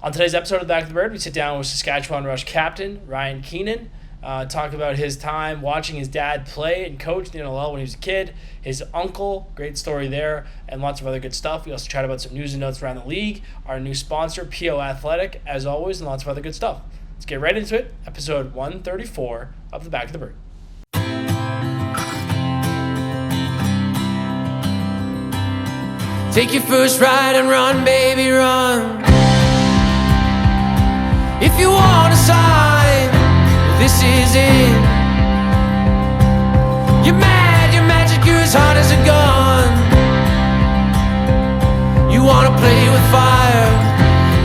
On today's episode of the Back of the Bird, we sit down with Saskatchewan Rush Captain Ryan Keenan, talk about his time watching his dad play and coach in the NLL when he was a kid, his uncle, great story there, and lots of other good stuff. We also chat about some news and notes around the league, our new sponsor, PO Athletic, as always, and lots of other good stuff. Let's get right into it. Episode 134 of the Back of the Bird. Take your first ride and run, baby, run. If you want a sign, this is it. You're mad, you're magic, you're as hot as a gun. You wanna play with fire,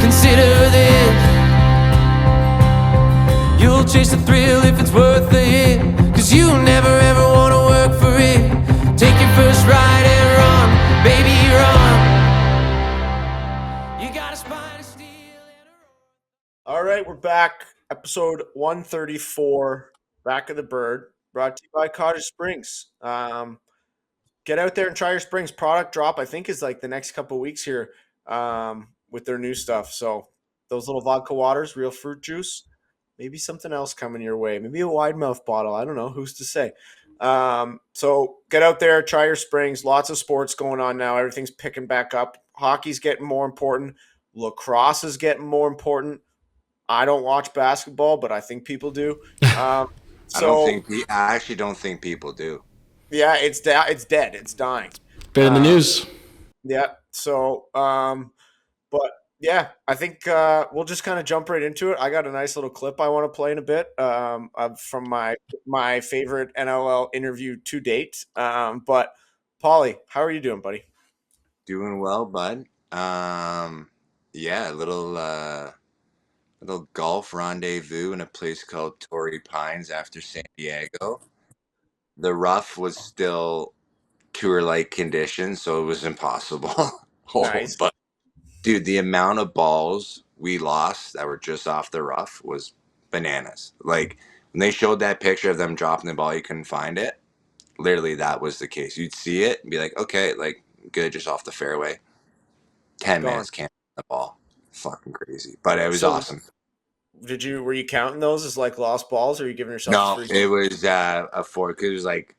consider this. You'll chase the thrill if it's worth the hit, 'cause you never ever wanna work for it. Take your first ride and run, baby, run. You got a spine of steel and a All right, we're back. Episode 134, Back of the Bird, brought to you by Cottage Springs. Get out there and try your Springs product drop. I think is like the next couple of weeks here with their new stuff. So those little vodka waters, real fruit juice, maybe something else coming your way. Maybe a wide mouth bottle. I don't know. Who's to say? So get out there, try your Springs. Lots of sports going on now. Everything's picking back up. Hockey's getting more important. Lacrosse is getting more important. I don't watch basketball, but I think people do. I actually don't think people do. Yeah, it's dead. It's dying. Bit in the news. Yeah. So, but yeah, I think we'll just kind of jump right into it. I got a nice little clip I want to play in a bit from my favorite NLL interview to date. But Pauly, how are you doing, buddy? Doing well, bud. Yeah, a little golf rendezvous in a place called Torrey Pines after San Diego. The rough was still tour-like conditions, so it was impossible. Nice. But dude, the amount of balls we lost that were just off the rough was bananas. Like when they showed that picture of them dropping the ball, you couldn't find it. Literally, that was the case. You'd see it and be like, okay, like good, just off the fairway. 10 Gone. minutes can't hit the ball. Fucking crazy. But it was So, awesome. Were you counting those as like lost balls, or are you giving yourself No, a free? it was a four, because it was like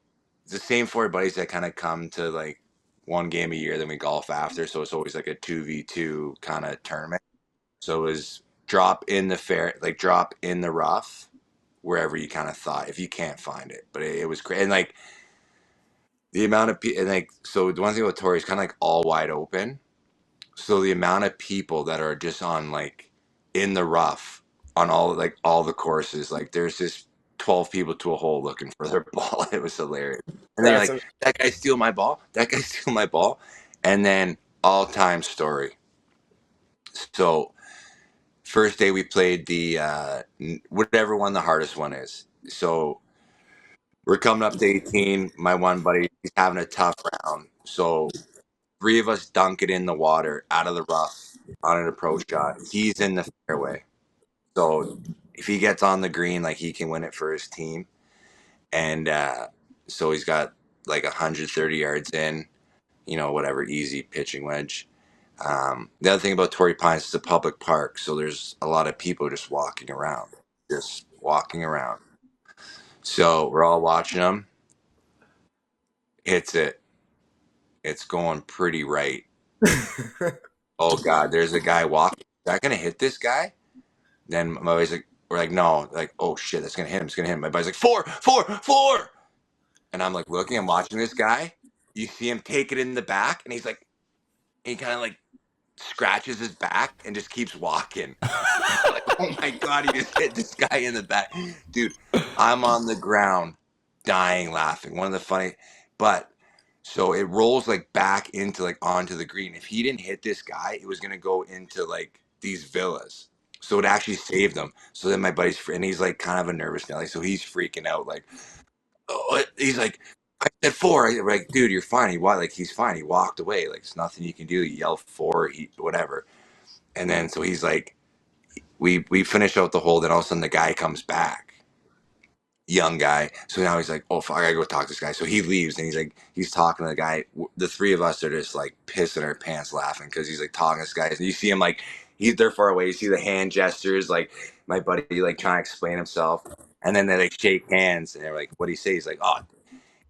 the same four buddies that kind of come to like one game a year, then we golf after. So it's always like a 2v2 kind of tournament. So it was drop in the rough, wherever you kind of thought, if you can't find it. But it was great. And like the amount of people, and like, so the one thing about Torrey is kind of like all wide open. So the amount of people that are just on like in the rough on all the courses, like there's just 12 people to a hole looking for their ball. It was hilarious. And then you're like, that guy steal my ball, that guy steal my ball. And then all-time story. So first day we played the whatever one the hardest one is. So we're coming up to 18. My one buddy, he's having a tough round. So 3 of us dunk it in the water out of the rough on an approach shot. He's in the fairway. So if he gets on the green, like he can win it for his team. And so he's got like 130 yards in, whatever, easy pitching wedge. The other thing about Torrey Pines is a public park. So there's a lot of people just walking around. So we're all watching him. Hits it. It's going pretty right. Oh God, there's a guy walking. Is that gonna hit this guy? Then my buddy's like, we're like, no, like, oh shit, that's gonna hit him. It's gonna hit him. My buddy's like, four. And I'm like looking, I'm watching this guy. You see him take it in the back, and he's like, he kind of like scratches his back and just keeps walking. Like, oh my God, he just hit this guy in the back. Dude, I'm on the ground dying laughing. One of the funny, but so it rolls like back into like onto the green. If he didn't hit this guy, it was gonna go into like these villas. So it actually saved him. So then my buddy's and he's like kind of a nervous Nelly, so he's freaking out. Like, oh, he's like, I said 4. I'm like, dude, you're fine. He's fine. He walked away. Like, it's nothing you can do. He yelled 4, whatever. And then so he's like, we finish out the hole. Then all of a sudden the guy comes back. Young guy. So now he's like, oh fuck, I gotta go talk to this guy. So he leaves and he's talking to the guy. The 3 of us are just like pissing our pants laughing because he's like talking to this guy. And you see him like they're far away. You see the hand gestures, like my buddy like trying to explain himself, and then they like shake hands, and they're like, "What do you say?" He's like, "Oh,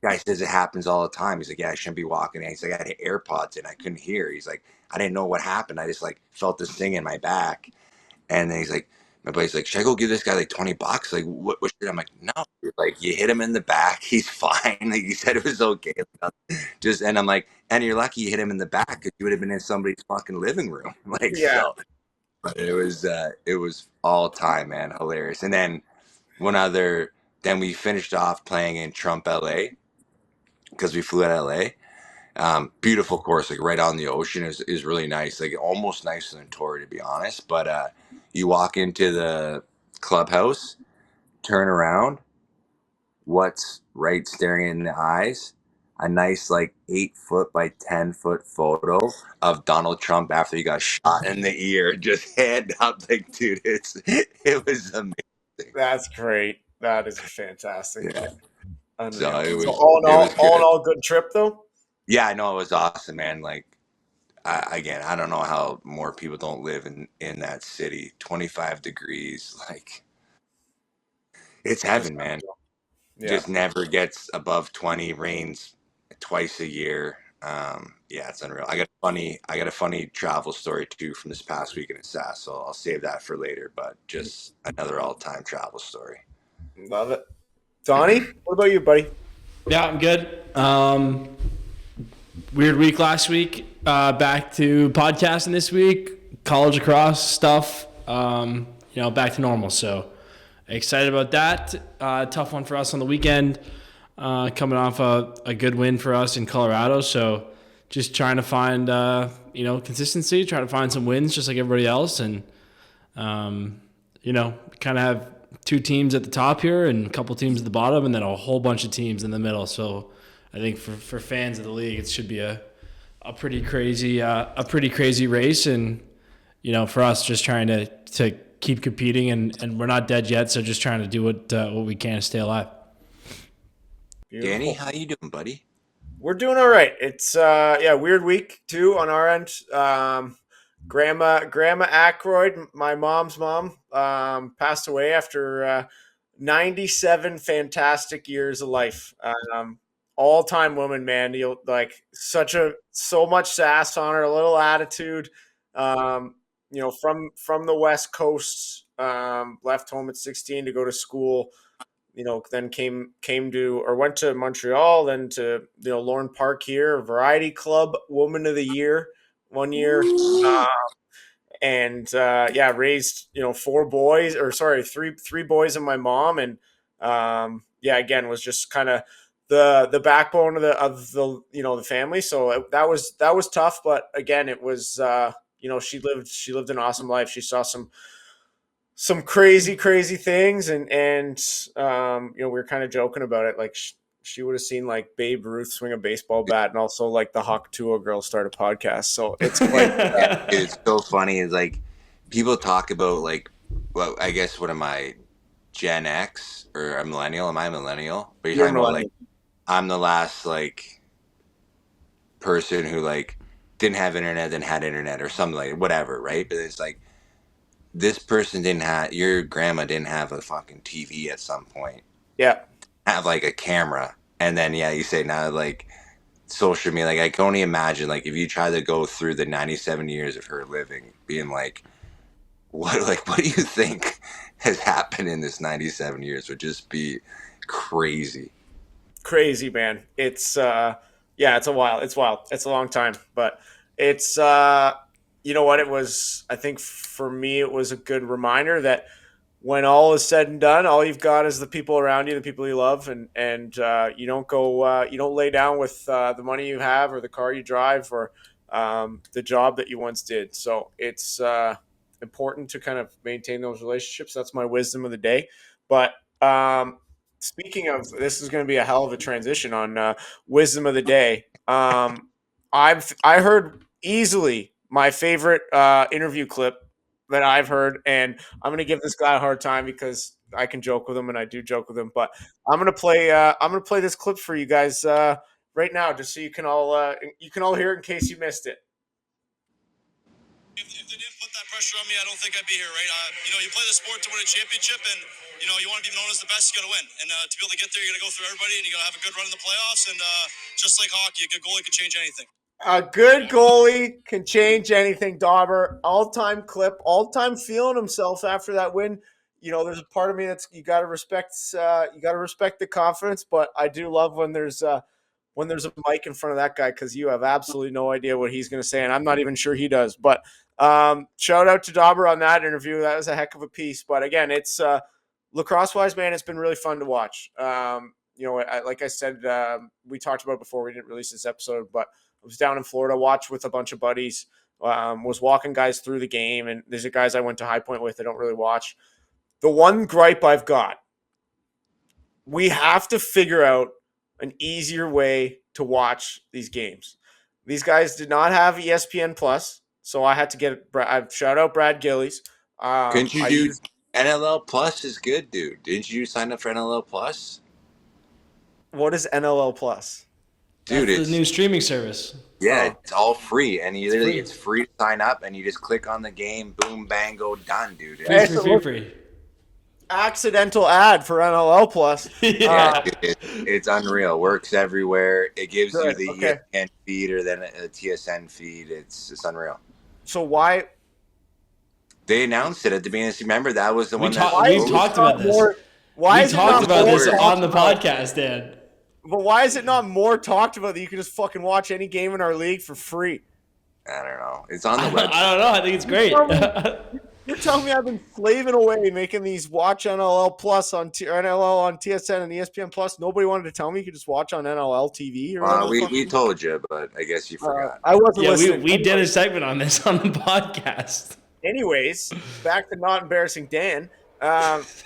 guy says it happens all the time." He's like, "Yeah, I shouldn't be walking." And he's like, "I had AirPods and I couldn't hear." He's like, "I didn't know what happened. I just like felt this thing in my back." And then he's like, my buddy's like, "Should I go give this guy like $20?" Like, what should I'm like, no, like you hit him in the back, he's fine. Like you said, it was okay. Just and I'm like, and you're lucky you hit him in the back because you would have been in somebody's fucking living room. Like Yeah. so, but it was all time, man, hilarious. And then one other, then we finished off playing in Trump, LA, because we flew at LA. Beautiful course, like right on the ocean is really nice, like almost nicer than Torrey, to be honest. But you walk into the clubhouse, turn around, what's right staring in the eyes? A nice like 8 foot by 10 foot photo of Donald Trump after he got shot in the ear, just hand up, like dude, it was amazing. That's great. That is fantastic. Yeah. So Unreal. it So was all in it was all in good. all, good trip though. Yeah, I know it was awesome, man. Like again, I don't know how more people don't live in that city. 25 degrees, like it's Just heaven, man. unreal. Yeah. Just never gets above 20. Rains twice a year. Yeah, it's unreal. I got a funny travel story too from this past weekend in Sass, so I'll save that for later. But just another all-time travel story. Love it. Donnie, what about you, buddy? Yeah, I'm good. Weird week last week. Back to podcasting this week. College lacrosse stuff. Back to normal. So excited about that. Tough one for us on the weekend. Coming off a good win for us in Colorado. So just trying to find consistency. Trying to find some wins, just like everybody else, and kind of have two teams at the top here and a couple teams at the bottom, and then a whole bunch of teams in the middle. So I think for fans of the league, it should be a pretty crazy race, and for us, just trying to keep competing, and we're not dead yet, so just trying to do what we can to stay alive. Beautiful. Danny, how you doing, buddy? We're doing all right. It's weird week too on our end. Grandma Aykroyd, my mom's mom, passed away after 97 fantastic years of life. All-time woman, man. You'll like so much sass on her, a little attitude. From the West Coast, left home at 16 to go to school. Then came to or went to Montreal, then to Lorne Park here, Variety Club Woman of the Year 1 year. Raised four boys, or sorry, three boys and my mom, and again was just kind of the backbone of the the family. So that was tough, but again it was she lived an awesome life. She saw some crazy things, and we were kind of joking about it, like she would have seen like Babe Ruth swing a baseball bat, and also like the Hawk Tuo girl start a podcast. So it's quite It's so funny. It's like people talk about like, well, I guess what am I, Gen X or a millennial? Am I a millennial? But you're talking about like I'm the last like person who like didn't have internet, then had internet or something like whatever, right? But it's like this person your grandma didn't have a fucking TV at some point. Yeah. Have like a camera, and then you say now like social media, like I can only imagine like if you try to go through the 97 years of her living, being like what do you think has happened in this 97 years would just be crazy, man. It's it's wild. It's a long time, but it's it was, I think for me it was a good reminder that when all is said and done, all you've got is the people around you, the people you love, and you don't lay down with the money you have or the car you drive or the job that you once did. So it's important to kind of maintain those relationships. That's my wisdom of the day. But speaking of, this is going to be a hell of a transition on wisdom of the day. I heard easily my favorite interview clip that I've heard, and I'm going to give this guy a hard time because I can joke with him, and I do joke with him. But I'm going to play this clip for you guys right now, just so you can all hear it in case you missed it. If the put that pressure on me, I don't think I'd be here, right? You play the sport to win a championship, and you want to be known as the best, you got to win. And to be able to get there, you got to go through everybody, and you got to have a good run in the playoffs. And just like hockey, a good goalie can change anything. A good goalie can change anything, Dauber. All-time clip, all-time feeling himself after that win. There's a part of me that's you got to respect the confidence, but I do love when there's a mic in front of that guy, because you have absolutely no idea what he's going to say, and I'm not even sure he does. But shout out to Dauber on that interview. That was a heck of a piece. But again, it's lacrosse-wise, man, it's been really fun to watch. Like I said, we talked about it before we didn't release this episode, but I was down in Florida, watched with a bunch of buddies, was walking guys through the game, and there's guys I went to High Point with I don't really watch. The one gripe I've got, we have to figure out an easier way to watch these games. These guys did not have ESPN Plus, so I had to get shout out Brad Gillies. Couldn't you do NLL Plus is good, dude. Didn't you sign up for NLL Plus? What is NLL Plus? Dude, it's the new streaming service. Yeah, it's all free, and it's free to sign up, and you just click on the game, boom, bang, go, done, dude. Free. Accidental ad for NLL Plus. Yeah, it's unreal. Works everywhere. It gives you the ESPN feed or then a TSN feed. It's unreal. So why? They announced it at the beginning. Remember, that was the one we've talked about this. We talked about this on the podcast, Dan. But why is it not more talked about that you can just fucking watch any game in our league for free? I don't know. It's on the website. I don't know. I think it's great. You're telling me I've been slaving away making these watch NLL Plus on NLL on TSN and ESPN Plus. Nobody wanted to tell me you could just watch on NLL TV. Or we told you, but I guess you forgot. I wasn't listening. We did a segment on this on the podcast. Anyways, back to not embarrassing Dan. Someone's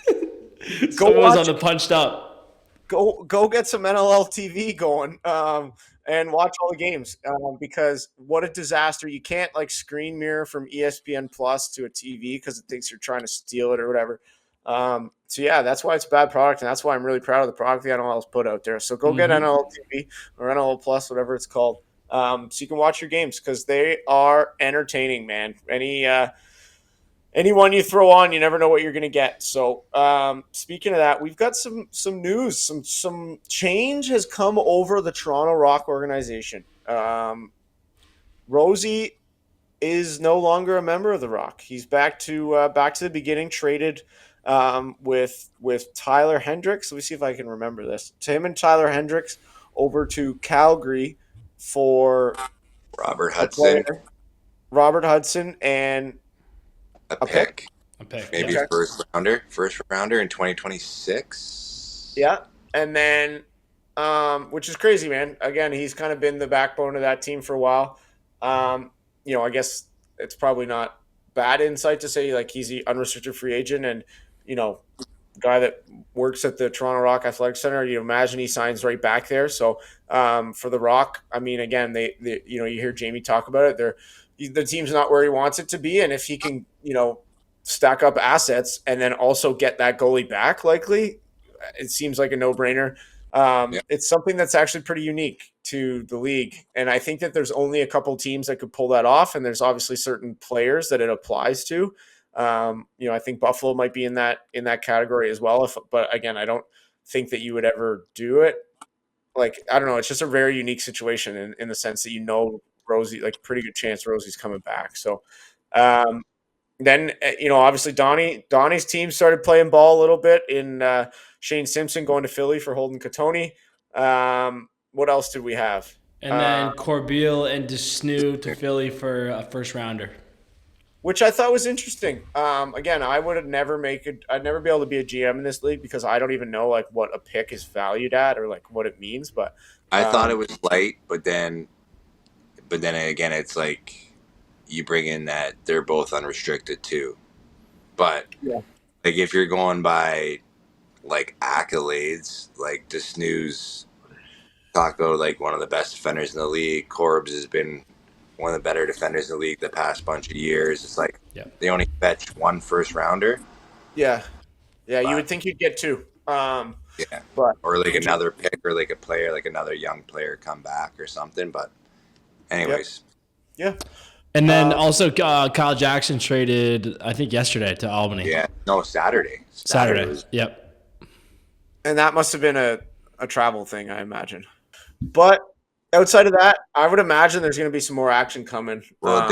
on the punched up. Go get some NLL TV going and watch all the games because what a disaster. You can't screen mirror from ESPN Plus to a TV because it thinks you're trying to steal it or whatever. So yeah, that's why it's a bad product, and that's why I'm really proud of the product the NLL's put out there. So go get NLL TV or NLL Plus, whatever it's called, so you can watch your games because they are entertaining, man. Anyone you throw on, you never know what you're going to get. So speaking of that, we've got some news. Some change has come over the Toronto Rock organization. Rosie is no longer a member of the Rock. He's back to the beginning, traded with Tyler Hendricks. Let me see if I can remember this. To him and Tyler Hendricks over to Calgary for Robert Hudson and a pick. Maybe okay. first rounder in 2026. Yeah. And then, which is crazy, man. Again, he's kind of been the backbone of that team for a while. I guess it's probably not bad insight to say he's the unrestricted free agent and, guy that works at the Toronto Rock Athletic Center. You imagine he signs right back there. So for the Rock, I mean, again, they you hear Jamie talk about it. The team's not where he wants it to be. And if he can, stack up assets and then also get that goalie back, likely, it seems like a no-brainer. It's something that's actually pretty unique to the league. And I think that there's only a couple teams that could pull that off. And there's obviously certain players that it applies to. I think Buffalo might be in that category as well. But again, I don't think that you would ever do it. I don't know. It's just a very unique situation in the sense that, Rosie, pretty good chance Rosie's coming back. So then, obviously Donnie's team started playing ball a little bit in Shane Simpson going to Philly for Holden Catoni. What else did we have? And then Corbeil and Desneux to Philly for a first rounder. Which I thought was interesting. Again, I would never I'd never be able to be a GM in this league because I don't even know what a pick is valued at or what it means. But I thought it was light, but then again, it's you bring in that they're both unrestricted too. But if you're going by accolades, Desneux talk about one of the best defenders in the league. Corbs has been one of the better defenders in the league the past bunch of years. It's they only fetched one first rounder. Yeah. Yeah, you would think you'd get two. But or another pick or a player, another young player come back or something. But anyways. Yeah. And then also Kyle Jackson traded, I think, yesterday to Albany. Yeah, no, Saturday. Saturday. Was Yep. And that must have been a travel thing, I imagine. But outside of that, I would imagine there's going to be some more action coming. well,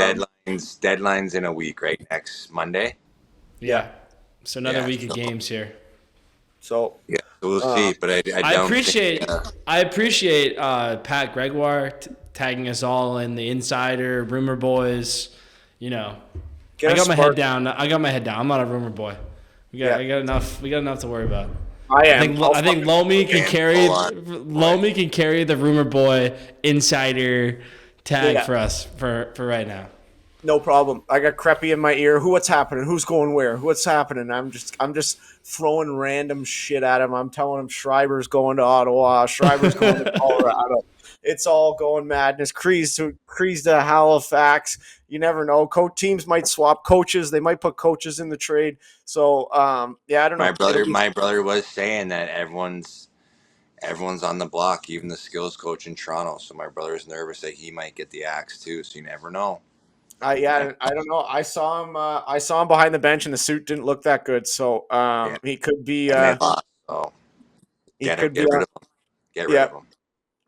deadlines in a week, right? Next Monday. Yeah. So another Yeah, week of so- games here. So Yeah, so we'll see. But I I don't appreciate think, I appreciate Pat Gregoire tagging us all in the Insider, Rumor Boys. You know, get I a got my spark- head down. I'm not a rumor boy. We got enough. We got enough to worry about. I I am. think Lomi can carry full on. Lomi can carry the Rumor Boy Insider tag Yeah. for us for right now. No problem. I got Creppy in my ear. What's happening? Who's going where? What's happening? I'm just throwing random shit at him. I'm telling him Schreiber's going to Ottawa. Schreiber's going to Colorado. It's all going madness. Crees to Halifax. You never know. Teams might swap coaches. They might put coaches in the trade. So yeah, I don't know. My brother was saying that everyone's on the block, even the skills coach in Toronto. So my brother's nervous that he might get the axe too. So you never know. I don't know. I saw him. I saw him behind the bench, and the suit didn't look that good. So he could be. And they lost. So He get could be. rid of him. Get rid Yeah. of him.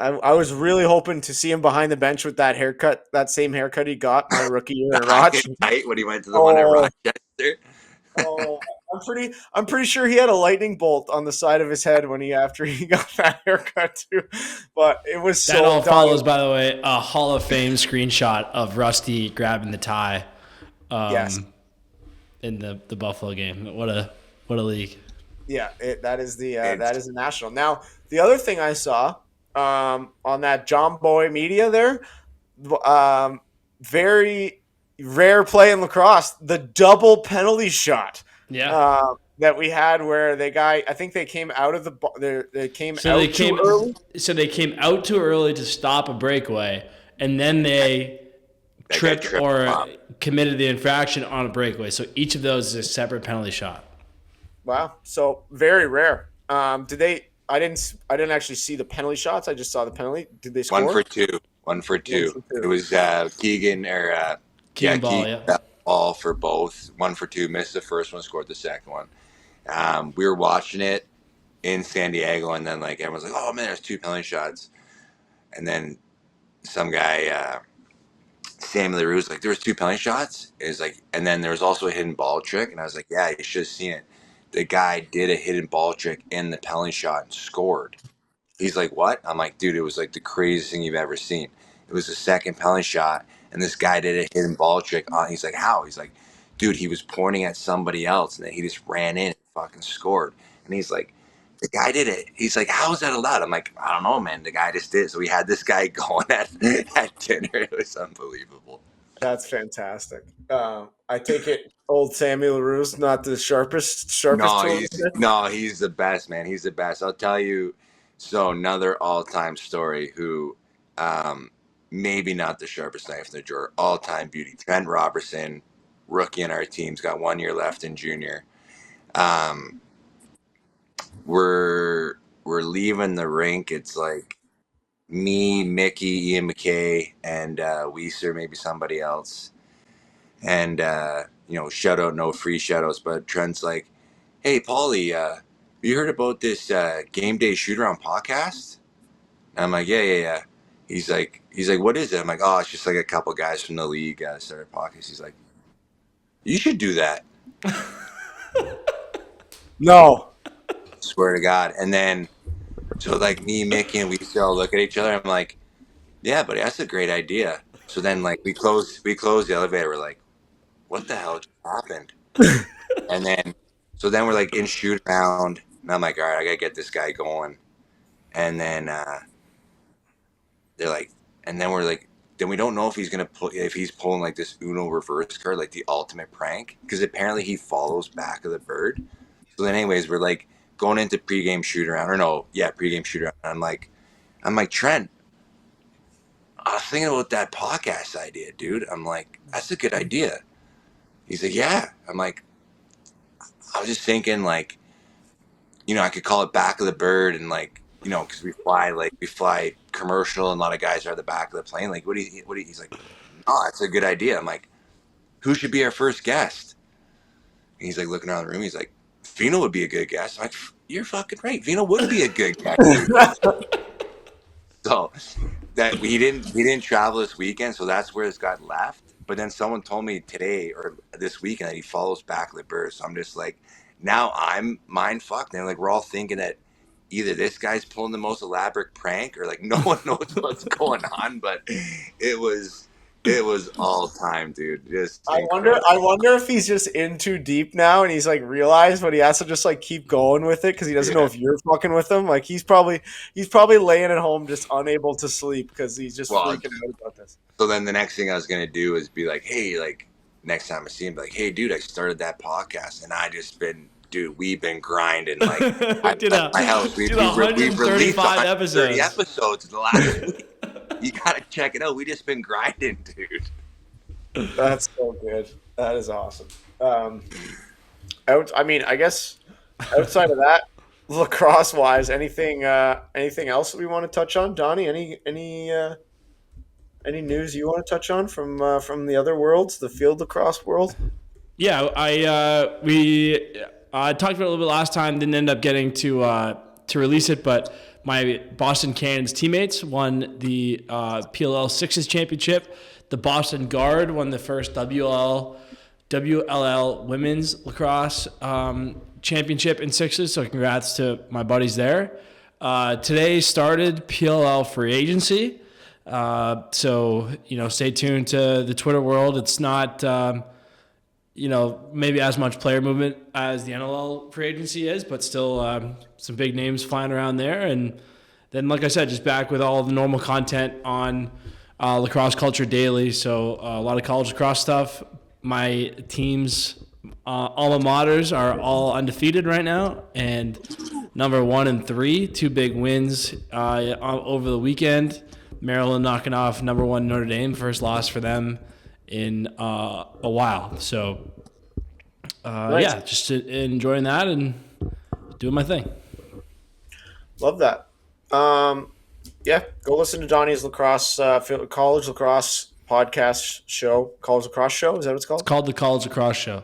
I was really hoping to see him behind the bench with that haircut, that same haircut he got my rookie year in Roch. Right when he went to the one at Rochester. Oh, I'm pretty sure he had a lightning bolt on the side of his head after he got that haircut too. But it was That so all dumb. follows, by the way, a Hall of Fame screenshot of Rusty grabbing the tie. Yes. In the Buffalo game. What a league. Yeah, that is the national. Now the other thing I saw on that John Boy media there, very rare play in lacrosse, the double penalty shot. Yeah. That we had where I think they came out of they came too early. So they came out too early to stop a breakaway, and then they tripped or committed the infraction on a breakaway. So each of those is a separate penalty shot. Wow, so very rare. I didn't actually see the penalty shots. I just saw the penalty. Did they score? 1 for 2. It was Keegan or Keegan Ball, yeah. Ball for both. 1 for 2. Missed the first one, scored the second one. We were watching it in San Diego, and then like everyone's like, "Oh man, there's 2 penalty shots," and then some guy, Sam LaRue, was like, "There was 2 penalty shots." It was like, and then there was also a hidden ball trick, and I was like, "Yeah, you should have seen it." The guy did a hidden ball trick in the penalty shot and scored. He's like, "What?" I'm like, "Dude, it was like the craziest thing you've ever seen. It was the second penalty shot, and this guy did a hidden ball trick on." He's like, "How?" He's like, "Dude, he was pointing at somebody else, and then he just ran in and fucking scored." And he's like, "The guy did it." He's like, "How is that allowed?" I'm like, "I don't know, man. The guy just did it." So we had this guy going at dinner. It was unbelievable. That's fantastic. I take it old Sammy LaRue's not the sharpest He's the best, man. He's the best. I'll tell you. So another all-time story who maybe not the sharpest knife in the drawer, all-time beauty. Trent Robertson, rookie in our team's got 1 year left in junior. We're leaving the rink. It's like me, Mickey, Ian McKay, and Weiser, maybe somebody else. And shout out, no free shout outs, but Trent's like, "Hey Pauly, you heard about this game day shoot around podcast?" And I'm like, yeah. He's like, "What is it?" I'm like, "Oh, it's just like a couple guys from the league started a podcast." He's like, "You should do that." No. Swear to God. And then, so like me, Mickey, and we still look at each other. I'm like, "Yeah, buddy, that's a great idea." So then like we close the elevator. We're like, "What the hell just happened?" And then, so then we're like in shoot around, and I'm like, "All right, I gotta get this guy going." And then they're like, and then we're like, then we don't know if he's pulling like this Uno reverse card, like the ultimate prank, because apparently he follows back of the bird. So then, anyways, we're like going into pregame shoot around, pregame shoot around. I'm like, "Trent, I was thinking about that podcast idea, dude." I'm like, "That's a good idea." He's like, "Yeah." I'm like, "I was just thinking, like, I could call it back of the bird, and like, because we fly commercial, and a lot of guys are at the back of the plane. Like, what do you?" He's like, oh, that's a good idea. I'm like, who should be our first guest? And he's like looking around the room. He's like, Vino would be a good guest. I'm like, you're fucking right. Vino would be a good guest, dude. So that he didn't travel this weekend, so that's where it's got left. But then someone told me today or this weekend that he follows back the Birds. So I'm just like, now I'm mind fucked. And like we're all thinking that either this guy's pulling the most elaborate prank or like no one knows what's going on. But it was all time, dude. Just incredible. I wonder if he's just in too deep now and he's like realized, but he has to just like keep going with it because he doesn't know if you're fucking with him. Like he's probably laying at home just unable to sleep because he's just freaking out about this. So then the next thing I was gonna do is be like, hey, like next time I see him, be like, hey, dude, I started that podcast and I just been. Dude, we've been grinding like my house. We've released 130 episodes in the last week. You gotta check it out. We just been grinding, dude. That's so good. That is awesome. I guess outside of that, lacrosse wise, anything else that we want to touch on, Donnie? Any news you want to touch on from the other worlds, the field lacrosse world? Yeah, we talked about it a little bit last time. Didn't end up getting to release it, but my Boston Cannons teammates won the PLL Sixes championship. The Boston Guard won the first WLL women's lacrosse championship in sixes. So congrats to my buddies there. Today started PLL free agency. So stay tuned to the Twitter world. It's not maybe as much player movement as the NLL free agency is, but still some big names flying around there. And then, like I said, just back with all the normal content on Lacrosse Culture Daily. So a lot of college lacrosse stuff. My team's alma maters are all undefeated right now, and number 1 and 3, 2 big wins over the weekend. Maryland knocking off number 1 Notre Dame, first loss for them in a while. So Nice. just enjoying that and doing my thing. Love that. Go listen to Donnie's lacrosse college lacrosse podcast show. College lacrosse show, is that what it's called? It's called the College Lacrosse Show.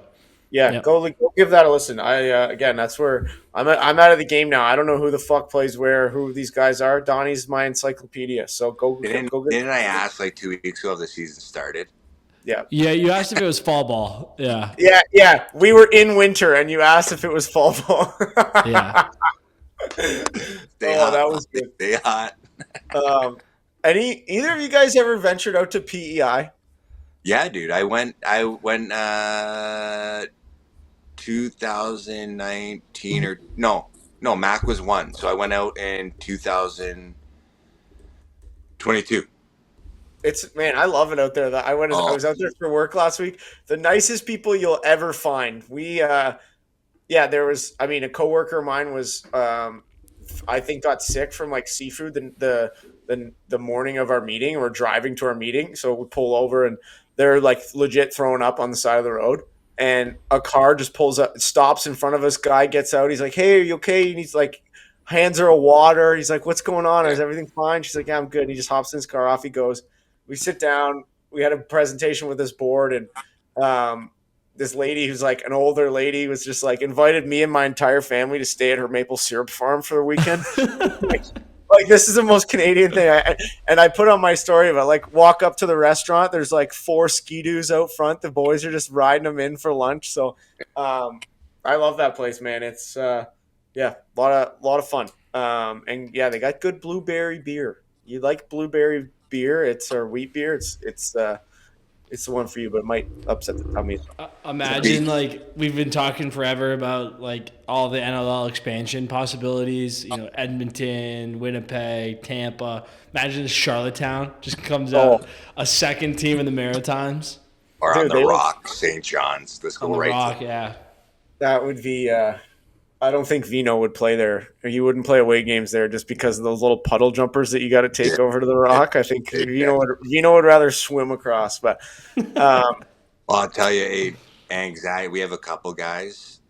Yeah, Yep. go give that a listen. Again, that's where I'm out of the game now. I don't know who the fuck plays where, who these guys are. Donnie's my encyclopedia, so go. Didn't I ask like 2 weeks ago if the season started? Yeah, you asked if it was fall ball. Yeah. Yeah. We were in winter, and you asked if it was fall ball. Yeah. That was good. Stay hot. Either of you guys ever ventured out to PEI? Yeah, dude. I went 2019 or no, Mac was 1. So I went out in 2022. I love it out there. I was out there for work last week. The nicest people you'll ever find. There was, a coworker of mine was, I think got sick from like seafood the morning of our meeting. We're driving to our meeting. So we pull over and they're like legit throwing up on the side of the road. And a car just pulls up, stops in front of us. Guy gets out. He's like, "Hey, are you okay?" And he's like, hands her a water. He's like, "What's going on? Is everything fine?" She's like, "Yeah, I'm good." And he just hops in his car. Off he goes. We sit down. We had a presentation with this board, and this lady who's like an older lady was just like invited me and my entire family to stay at her maple syrup farm for the weekend. Like this is the most Canadian thing. I put on my story about like walk up to the restaurant. There's like 4 ski-doos out front. The boys are just riding them in for lunch. So I love that place, man. It's a lot of fun. They got good blueberry beer. You like blueberry beer? Or wheat beer. It's the one for you, but it might upset the tummy. Imagine like we've been talking forever about like all the NLL expansion possibilities. Edmonton, Winnipeg, Tampa. Imagine Charlottetown just comes out a second team in the Maritimes. Or on the Rock, St. John's. Let's go right. Rock, yeah. That would be. I don't think Vino would play there. Or he wouldn't play away games there just because of those little puddle jumpers that you got to take over to the Rock. I think Vino would rather swim across. But well, I'll tell you, anxiety. We have a couple guys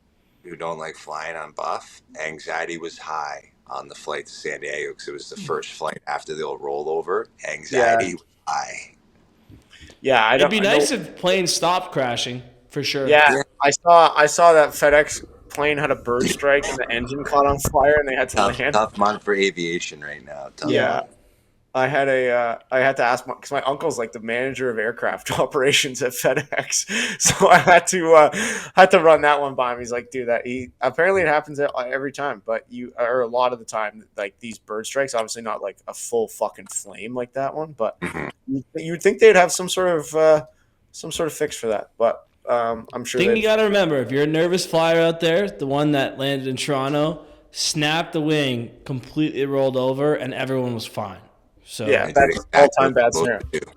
who don't like flying on Buff. Anxiety was high on the flight to San Diego because it was the first flight after the old rollover. Anxiety was high. Yeah, It'd be I know. nice if planes stopped crashing for sure. Yeah, Yeah. I saw that FedEx plane had a bird strike and the engine caught on fire and they had to land. Tough month for aviation right now. Tough Yeah. Yeah, month. I had to ask because my uncle's like the manager of aircraft operations at FedEx, so I had to run that one by him. He's like, dude, that he apparently it happens every time, but you or a lot of the time, like these bird strikes, obviously not like a full fucking flame like that one, but Mhm. you'd think they'd have some sort of fix for that, but I'm sure Thing they. you got to remember, if you're a nervous flyer out there, the one that landed in Toronto, snapped the wing, completely rolled over, and everyone was fine. So, Yeah, I did that's all exactly time what bad I'm scenario. supposed to do.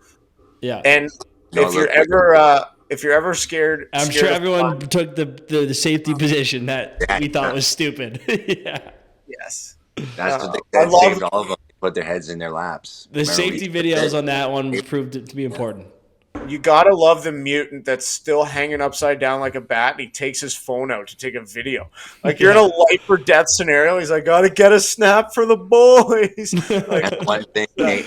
yeah. And No, look, like, if you're ever scared, I'm scared sure of everyone flying, took the safety position that yeah, we thought was stupid. Yeah. yes. that's what they I said. love Saved all of them. They put their heads in their laps. The Remember we safety videos on that one proved it to be important. You gotta love the mutant that's still hanging upside down like a bat, and he takes his phone out to take a video. Like you're in a life or death scenario. He's like, "Gotta get a snap for the boys." Like,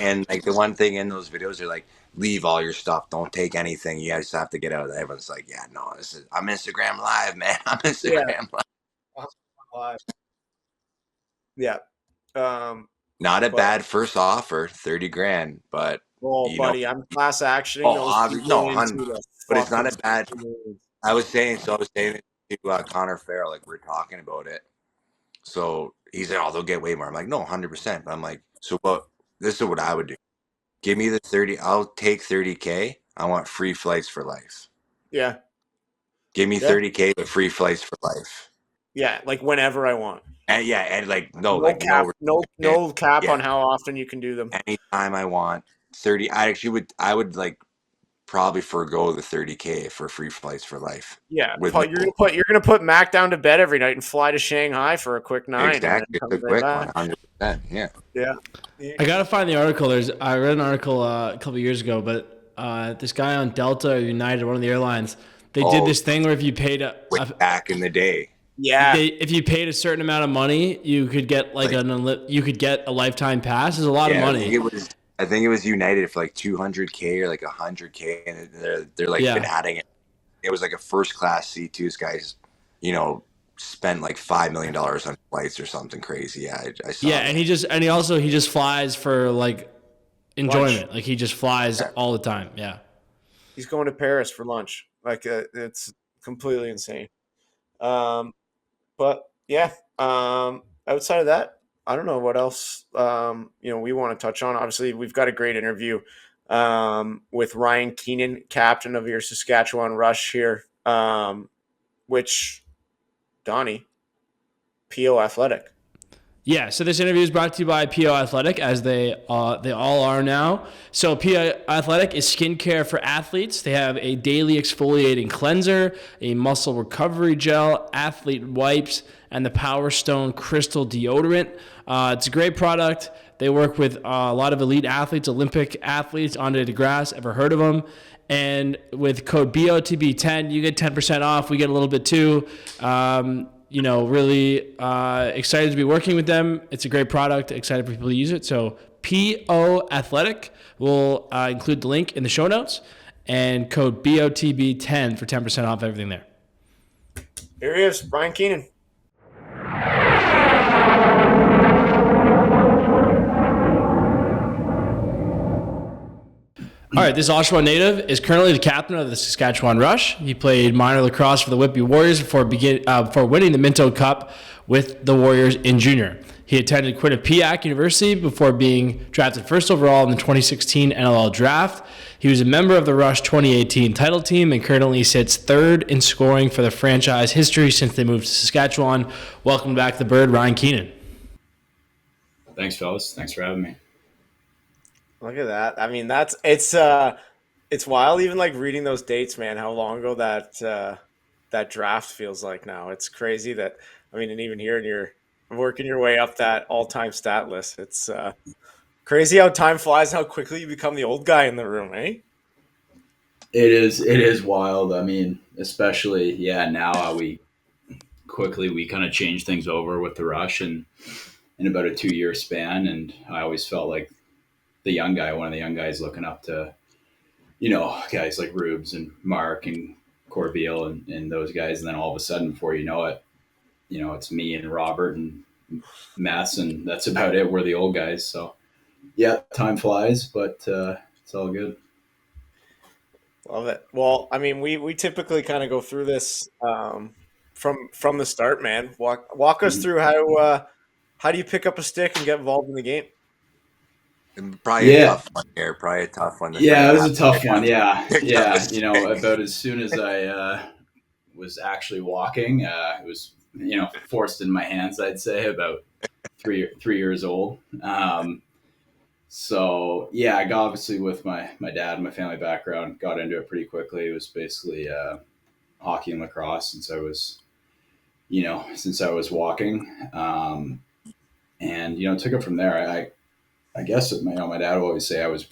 And the one thing in those videos, they're like, leave all your stuff. Don't take anything. You guys have to get out. Everyone's like, yeah, no, I'm Instagram live, man. I'm yeah, Instagram live. yeah. Not a But bad first offer, 30 grand, but oh, you know, buddy, I'm class actioning those no, people into the but it's not fucking. a bad. I was saying it to Connor Farrell, like we're talking about it. So he's like, oh, they'll get way more. I'm like, no, 100%. But I'm like, so what? This is what I would do. Give me the 30. I'll take 30K. I want free flights for life. Yeah, Give me yeah, 30K, but free flights for life. yeah. Like whenever I want. And yeah, and like no, No like cap, no, no cap yeah, on how often you can do them. anytime I want 30. I would like probably forego the 30K for free flights for life. Yeah, With Paul, no, you're gonna put Mac down to bed every night and fly to Shanghai for a quick 9 and then exactly, come it's a right quick one, back. 100%. Yeah. Yeah, I gotta find the article. I read an article a couple years ago, but this guy on Delta or United, one of the airlines, they did Oh, this thing where if you paid way back in the day. yeah, if you paid a certain amount of money, you could get you could get a lifetime pass. It's a lot of Yeah, money. I think it was United for like 200K or like 100K, and they're like been adding it. It was like a first class C2. This guy's, spent like $5 million on flights or something crazy. Yeah, I saw. Yeah, and he just flies for like enjoyment. Lunch. Like he just flies all the time. Yeah. He's going to Paris for lunch. Like it's completely insane. But yeah, outside of that, I don't know what else we want to touch on. Obviously, we've got a great interview with Ryan Keenan, captain of your Saskatchewan Rush here, which Donnie, PO Athletic. Yeah, so this interview is brought to you by PO Athletic, as they all are now. So PO Athletic is skincare for athletes. They have a daily exfoliating cleanser, a muscle recovery gel, athlete wipes, and the Power Stone Crystal deodorant. It's a great product. They work with a lot of elite athletes, Olympic athletes, Andre DeGrasse. Ever heard of them? And with code BOTB10, you get 10% off. We get a little bit too. Really excited to be working with them. It's a great product. Excited for people to use it. So PO Athletic will include the link in the show notes and code BOTB10 for 10% off everything there. Here he is, Ryan Keenan. All right, this Oshawa native is currently the captain of the Saskatchewan Rush. He played minor lacrosse for the Whitby Warriors before winning the Minto Cup with the Warriors in junior. He attended Quinnipiac University before being drafted first overall in the 2016 NLL Draft. He was a member of the Rush 2018 title team and currently sits third in scoring for the franchise history since they moved to Saskatchewan. Welcome back to the Bird, Ryan Keenan. Thanks, fellas. Thanks for having me. Look at that. I mean, it's wild. Even like reading those dates, man. How long ago that draft feels like now. It's crazy that and even here, and you're working your way up that all-time stat list. It's crazy how time flies, and how quickly you become the old guy in the room, eh? It is wild. I mean, especially now how we kind of change things over with the Rush and in about a 2-year span, and I always felt like one of the young guys looking up to guys like Rubes and Mark and Corbeil and those guys. And then all of a sudden, before you know it, it's me and Robert and Mess, and that's about it. We're the old guys. So, yeah, time flies, but it's all good. Love it. Well, I mean, we typically kind of go through this from the start, man. Walk us through how do you pick up a stick and get involved in the game? Probably a Yeah. tough one here. Probably a tough one. Yeah, it was a tough one. Yeah. Picked up a About as soon as I was actually walking, it was, forced in my hands, I'd say, about 3 years old. So yeah, I got, obviously, with my dad and my family background, got into it pretty quickly. It was basically hockey and lacrosse since I was walking, and took it from there. I guess my dad would always say he was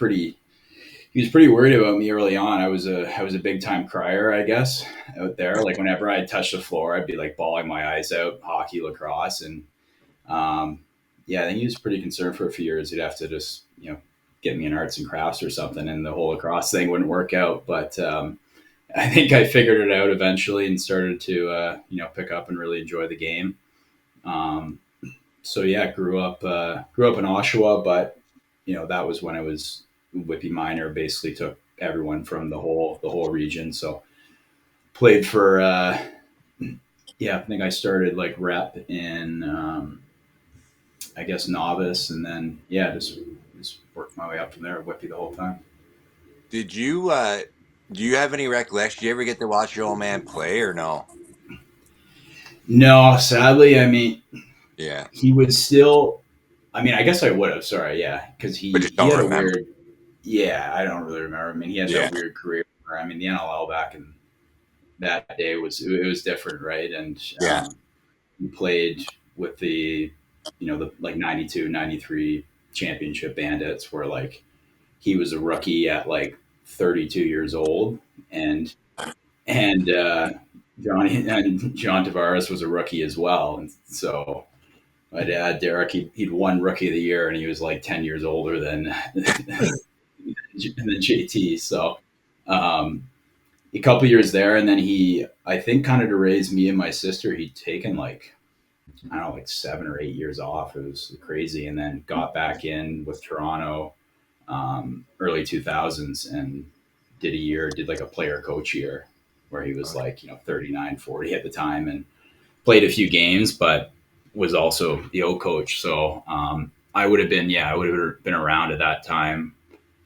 pretty worried about me early on. I was a big time crier, I guess, out there. Like whenever I touched the floor, I'd be like bawling my eyes out, hockey, lacrosse, and yeah, I think he was pretty concerned for a few years. He'd have to just get me in arts and crafts or something, and the whole lacrosse thing wouldn't work out. But I think I figured it out eventually and started to pick up and really enjoy the game. So yeah, grew up in Oshawa, but that was when I was Whippy Minor. Basically took everyone from the whole region. So played for I think I started like rep in I guess novice, and then just worked my way up from there. Whippy the whole time. Did you do you have any recollection? Did you ever get to watch your old man play or no? No, sadly. I mean, Yeah. he would still. I mean, I guess I would have. Sorry, yeah, because he But just don't had a remember. weird. Yeah, I don't really remember. I mean, he had that weird career. I mean, the NLL back in that day was different, right? And he played with the the like 92, 93 championship Bandits, where like he was a rookie at like 32 years old, and John Tavares was a rookie as well, and so my dad Derek he'd won Rookie of the Year, and he was like 10 years older than JT. So a couple years there, and then I think kind of to raise me and my sister, he'd taken like I don't know, like 7 or 8 years off. It was crazy, and then got back in with Toronto early 2000s and did like a player coach year where he was like 39, 40 at the time, and played a few games, but was also the O coach. So I would have been around at that time.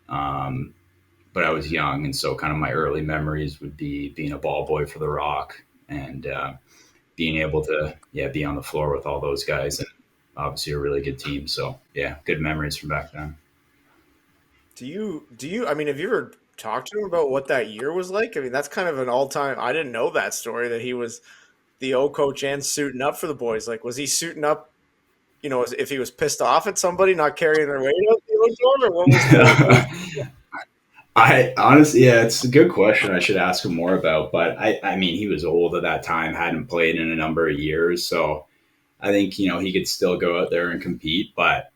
But I was young, and so kind of my early memories would be being a ball boy for the Rock and being able to be on the floor with all those guys, and obviously a really good team. So yeah, good memories from back then. Do you? I mean, have you ever talked to him about what that year was like? I mean, that's kind of an all-time. I didn't know that story, that he was the O coach and suiting up for the boys. Like, was he suiting up? If he was pissed off at somebody not carrying their weight out the O zone, or what was? I honestly, it's a good question. I should ask him more about. But I mean, he was old at that time, hadn't played in a number of years, so I think he could still go out there and compete. But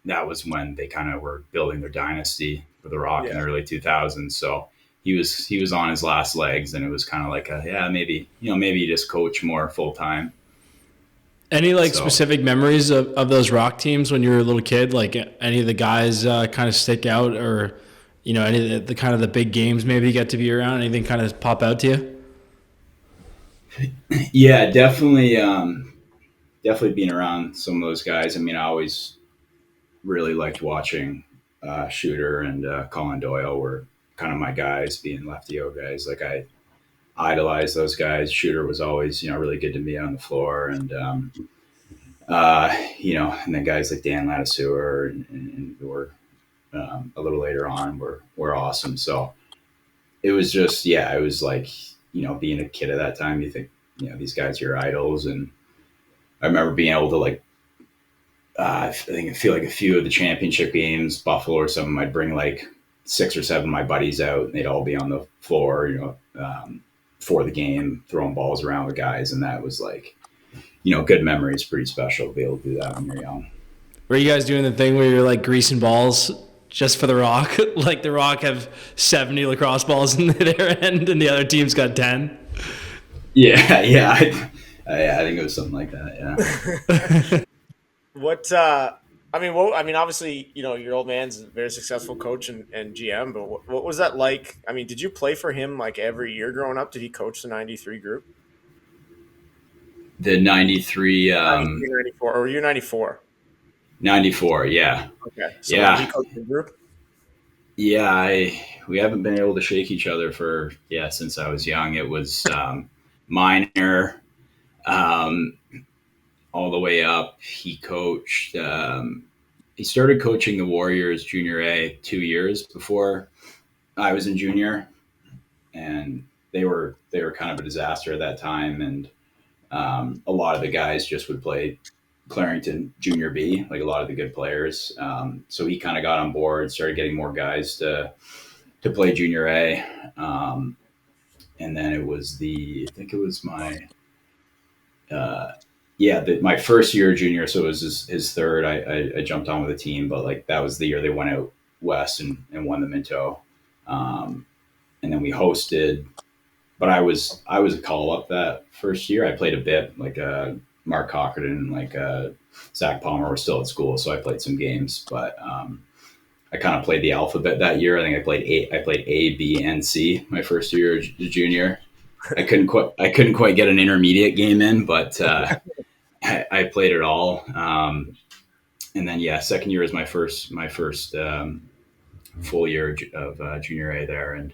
that was when they kind of were building their dynasty for the Rock in the early 2000s. So he was on his last legs, and it was kind of like maybe you just coach more full time. Any specific memories of those Rock teams when you were a little kid? Like any of the guys kind of stick out, or any of the kind of the big games maybe you get to be around? Anything kind of pop out to you? Yeah, definitely being around some of those guys. I mean, I always really liked watching Shooter and Colin Doyle were kind of my guys, being lefty O guys. Like I idolized those guys. Shooter was always really good to me on the floor, and and then guys like Dan Lattisewer and who were a little later on were awesome. So it was just it was like being a kid at that time, you think these guys are your idols, and I remember being able to like I feel like a few of the championship games, Buffalo or something, I'd bring like 6 or 7 of my buddies out, and they'd all be on the floor, for the game, throwing balls around with guys, and that was like, good memories. Pretty special to be able to do that when you're young. Were you guys doing the thing where you're like greasing balls just for the Rock. Like the Rock have 70 lacrosse balls in their end, and the other team's got 10. Yeah. I think it was something like that. Yeah. Obviously, your old man's a very successful coach and GM, but what was that like? I mean, did you play for him like every year growing up? Did he coach the 93 group? The 93, 93 or 94, or were you 94? 94. Yeah. Okay. So Yeah. he coached the group? Yeah. We haven't been able to shake each other since I was young. It was, minor, all the way up. He coached, he started coaching the Warriors junior A 2 years before I was in junior, and they were kind of a disaster at that time. And a lot of the guys just would play Clarington Junior B, like a lot of the good players. So he kind of got on board, started getting more guys to play Junior A. And then it was I think it was my, my first year junior. So it was his third. I jumped on with the team, but like that was the year they went out west and won the Minto. And then we hosted, but I was a call up that first year. I played a bit, like Mark Cochran and like Zach Palmer were still at school, so I played some games. But I kind of played the alphabet that year. I think I played A, B, and C my first year as junior. I couldn't quite get an intermediate game in, but I played it all. And then second year is my first full year of junior A there, and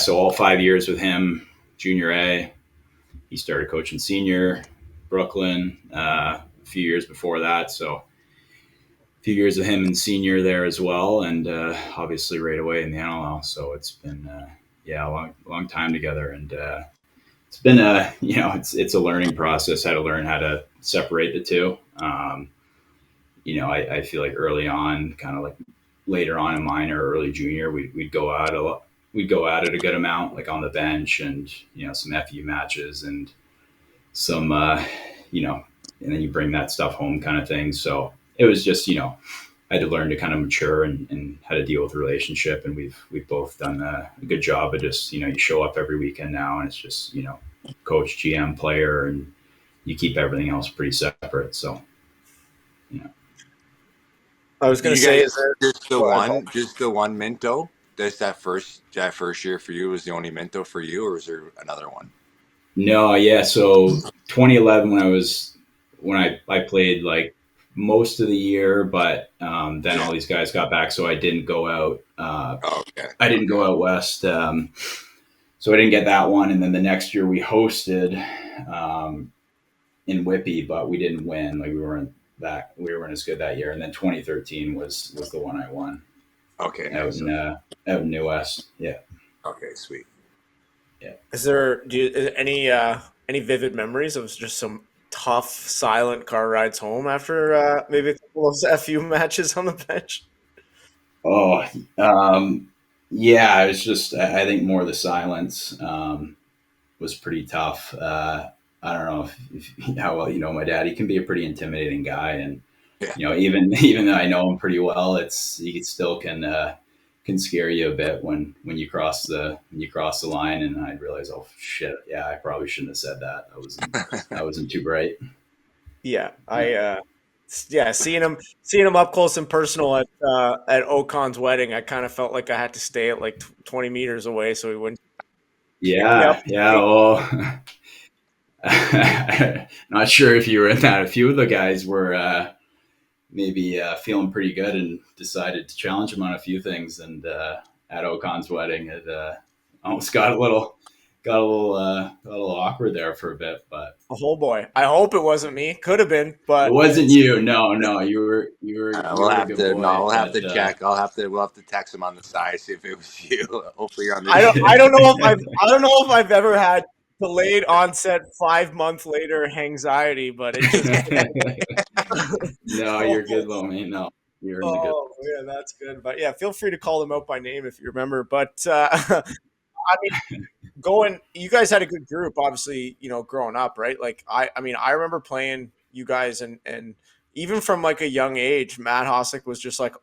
so all 5 years with him, junior A. He started coaching senior, Brooklyn, a few years before that. So a few years of him in senior there as well. And obviously right away in the NLL. So it's been, a long time together. And it's been it's a learning process, how to learn how to separate the two. I feel like early on, kind of like later on in minor, early junior, we'd go out a lot. We'd go at it a good amount, like on the bench, and some FU matches and some and then you bring that stuff home, kind of thing. So it was just I had to learn to kind of mature and how to deal with the relationship, and we've both done a good job of just you show up every weekend now, and it's just coach, GM, player, and you keep everything else pretty separate. So I was going to say, is there just the one Minto? That first year for you was the only Minto for you, or was there another one? No, yeah. So 2011, when I played like most of the year, but then all these guys got back, so I didn't go out. I didn't go out west, so I didn't get that one. And then the next year we hosted in Whippy, but we didn't win. Like we weren't as good that year. And then 2013 was the one I won. Okay. Out in New West. Yeah. Okay, sweet. Yeah. Is there any vivid memories of just some tough, silent car rides home after maybe a couple of FU matches on the bench? Oh, it was just, I think more the silence was pretty tough. I don't know how well my dad. He can be a pretty intimidating guy, and even though I know him pretty well, he still can scare you a bit when you cross the line. And I realize, oh shit, yeah, I probably shouldn't have said that. I wasn't too bright. Yeah, seeing him up close and personal at Ocon's wedding, I kind of felt like I had to stay at like 20 meters away so he wouldn't. Yeah. Well, not sure if you were in that. A few of the guys were maybe feeling pretty good and decided to challenge him on a few things. And at Ocon's wedding, it almost got a little awkward there for a bit. But oh boy, I hope it wasn't me. Could have been, but it wasn't you. No, you were. We'll have to check. We'll have to text him on the side, see if it was you. Hopefully you're on the. I don't know if I've ever had delayed onset 5 months later anxiety, but it just no, you're good, Lomi. No, you're in the good. Oh yeah, that's good. But yeah, feel free to call them out by name if you remember. But you guys had a good group, obviously, growing up, right? Like I remember playing you guys and even from like a young age, Matt Hossack was just like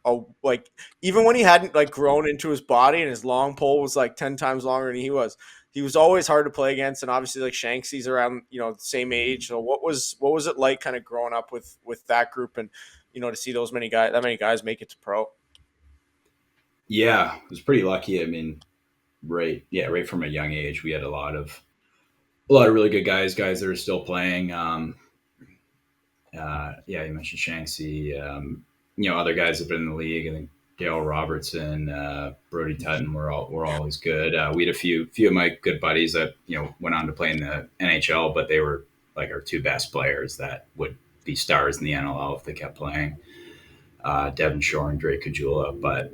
even when he hadn't like grown into his body and his long pole was like 10 times longer than he was always hard to play against. And obviously like Shanksy's around, the same age. So what was it like kind of growing up with that group and, to see that many guys make it to pro? Yeah, I was pretty lucky. I mean, right from a young age, we had a lot of really good guys that are still playing. You mentioned Shanksy. Other guys have been in the league. I think Dale Robertson, Brody Tutton were always good. We had a few of my good buddies that went on to play in the NHL, but they were like our two best players that would be stars in the NLL if they kept playing. Devin Shore and Drake Kajula. But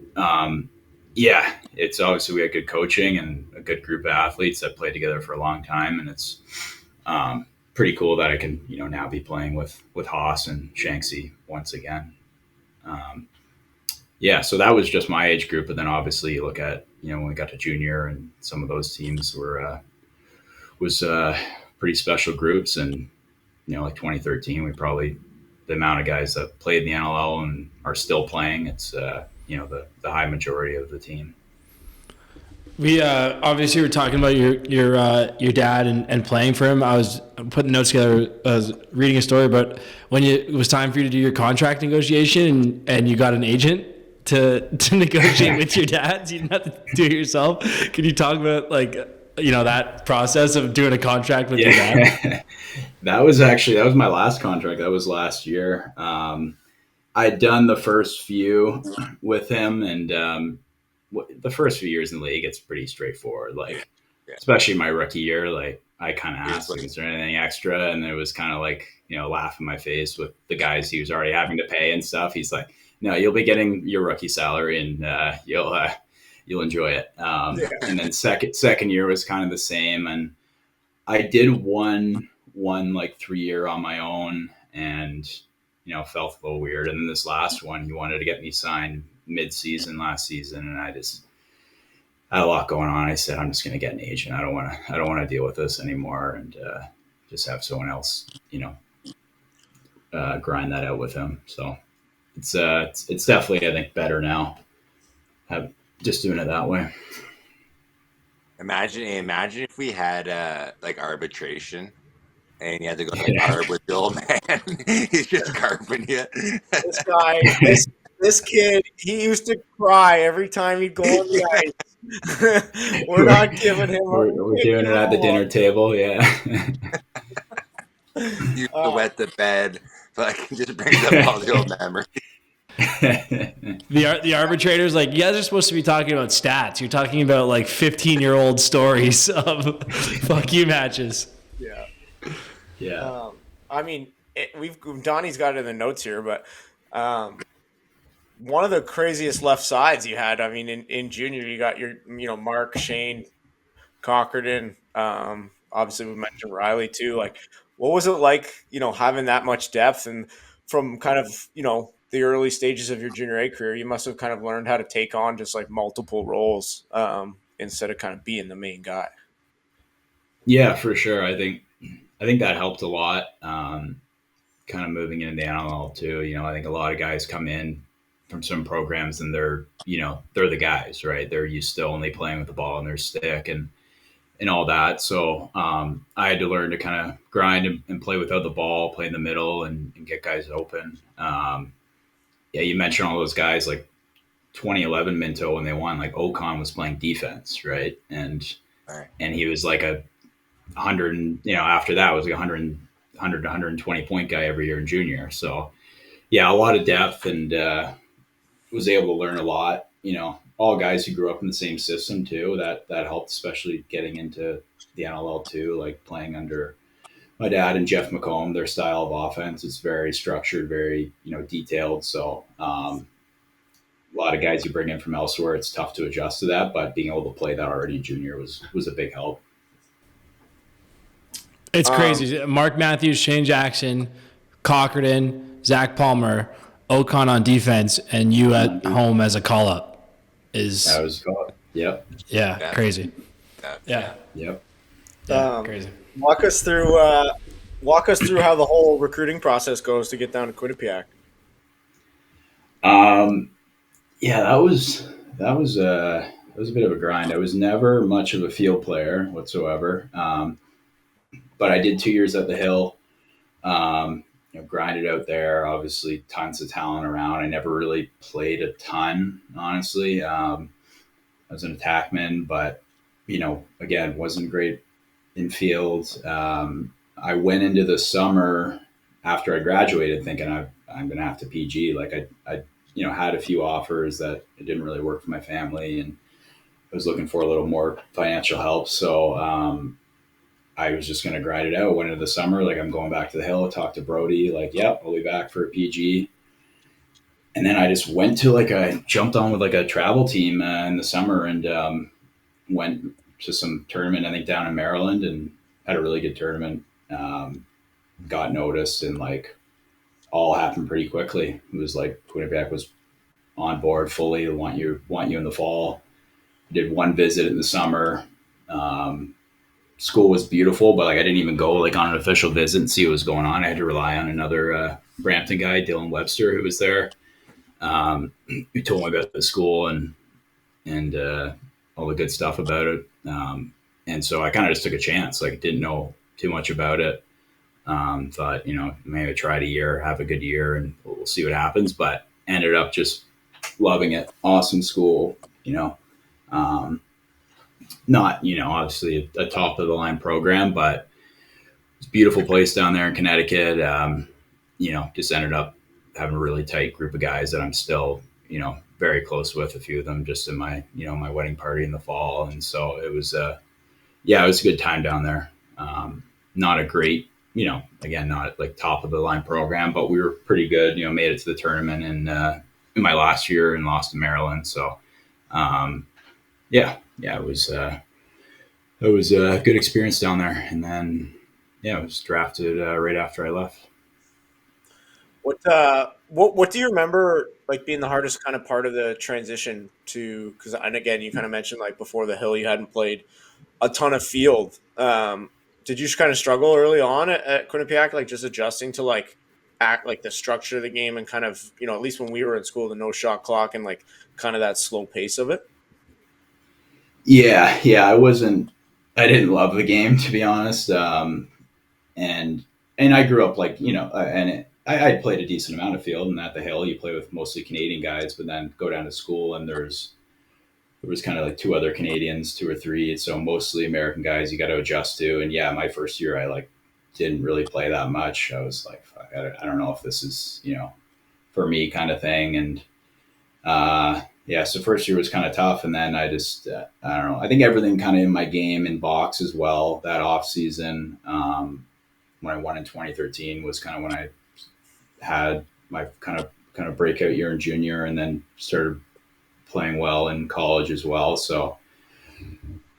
it's obviously we had good coaching and a good group of athletes that played together for a long time, and it's pretty cool that I can now be playing with Haas and Shanksy once again. So that was just my age group, but then obviously you look at when we got to junior and some of those teams was pretty special groups, and like 2013 we probably the amount of guys that played in the NLL and are still playing, it's the high majority of the team. We obviously were talking about your dad and playing for him. I was putting notes together. I was reading a story about when it was time for you to do your contract negotiation and you got an agent to negotiate with your dad. So you didn't have to do it yourself. Can you talk about that process of doing a contract with your dad? That was my last contract. That was last year. I'd done the first few with him, and the first few years in the league, it's pretty straightforward. Like, especially my rookie year, like I kind of asked him, is there anything extra? And it was kind of like, laugh in my face with the guys he was already having to pay and stuff. He's like, no, you'll be getting your rookie salary and you'll enjoy it. And then second year was kind of the same. And I did one like 3 year on my own and, felt a little weird. And then this last one, he wanted to get me signed mid-season last season, and I just had a lot going on. I said, I'm just going to get an agent. I don't want to deal with this anymore, and just have someone else, grind that out with him. So it's definitely, I think, better now. Just doing it that way. Imagine if we had like arbitration. And you had to go to carb with the old man. He's just carping you. This guy, this kid, he used to cry every time he'd go on the ice. We're not giving him. We're doing it at the dinner table, yeah. You wet the bed, but just brings up all the old memories. The arbitrator's like, you guys are supposed to be talking about stats. You're talking about like 15-year-old stories of fuck you matches. Yeah. Yeah. I mean, Donnie's got it in the notes here, but one of the craziest left sides you had. I mean, in junior, you got your, Mark, Shane, Cockerton. Obviously, we mentioned Riley too. Like, what was it like, having that much depth? And from kind of, the early stages of your junior A career, you must have kind of learned how to take on just like multiple roles instead of kind of being the main guy. Yeah, for sure. I think that helped a lot. Kind of moving into the NLL too. I think a lot of guys come in from some programs and they're the guys, right? They're used to only playing with the ball in their stick and all that. So I had to learn to kind of grind and play without the ball, play in the middle and get guys open. You mentioned all those guys like 2011 Minto when they won, like Ocon was playing defense, right? And he was like a 100, and after that was like 100 to 120 point guy every year in junior. So a lot of depth and was able to learn a lot. All guys who grew up in the same system too. That helped, especially getting into the NLL too, like playing under my dad and Jeff McComb. Their style of offense is very structured, very detailed. So a lot of guys you bring in from elsewhere, it's tough to adjust to that. But being able to play that already in junior was a big help. It's crazy. Mark Matthews, Shane Jackson, Cockerton, Zach Palmer, Ocon on defense, and you at home as a call-up. That was call-up. Yep. Yeah, crazy. Yeah. Yep. Crazy. Walk us through Walk us through how the whole recruiting process goes to get down to Quinnipiac. Yeah, that was a bit of a grind. I was never much of a field player whatsoever, but I did 2 years at the Hill. Grinded out there. Obviously, tons of talent around. I never really played a ton, honestly. I was an attackman, but again, wasn't great in field. I went into the summer after I graduated thinking I'm going to have to PG. Like I had a few offers that it didn't really work for my family, and I was looking for a little more financial help. So I was just going to grind it out. Went into the summer, like I'm going back to the Hill, talked to Brody, like, yep, I'll be back for a PG. And then I just went to I jumped on with a travel team in the summer and went to some tournament, I think down in Maryland, and had a really good tournament. Got noticed, and all happened pretty quickly. It was like Quinnipiac was on board fully. They want you in the fall. Did one visit in the summer. School was beautiful, but I didn't even go on an official visit and see what was going on. I had to rely on another Brampton guy, Dylan Webster, who was there, who told me about the school and all the good stuff about it. And so I kind of just took a chance. Didn't know too much about it. Thought, maybe try it a year, have a good year, and we'll see what happens. But ended up just loving it. Awesome school, not, obviously a top of the line program, but it's a beautiful place down there in Connecticut. Just ended up having a really tight group of guys that I'm still, very close with, a few of them just in my, my wedding party in the fall. And so it was, it was a good time down there. Not a great, again, not top of the line program, but we were pretty good, made it to the tournament in my last year and lost to Maryland. So, it was a good experience down there. And then, I was drafted right after I left. What do you remember being the hardest kind of part of the transition to? Because, and again, you kind of mentioned before the Hill, you hadn't played a ton of field. Did you just kind of struggle early on at Quinnipiac, just adjusting to act the structure of the game and kind of, at least when we were in school, the no shot clock and kind of that slow pace of it? Yeah. I didn't love the game, to be honest. And I grew up I played a decent amount of field, and at the Hill you play with mostly Canadian guys, but then go down to school and there was kind of two other Canadians, 2 or 3. So mostly American guys you got to adjust to. And my first year I didn't really play that much. I was like, fuck, I don't know if this is, for me kind of thing. And, so first year was kind of tough. And then I just, I don't know, I think everything kind of in my game in box as well, that off season, when I won in 2013 was kind of when I had my kind of breakout year in junior, and then started playing well in college as well. So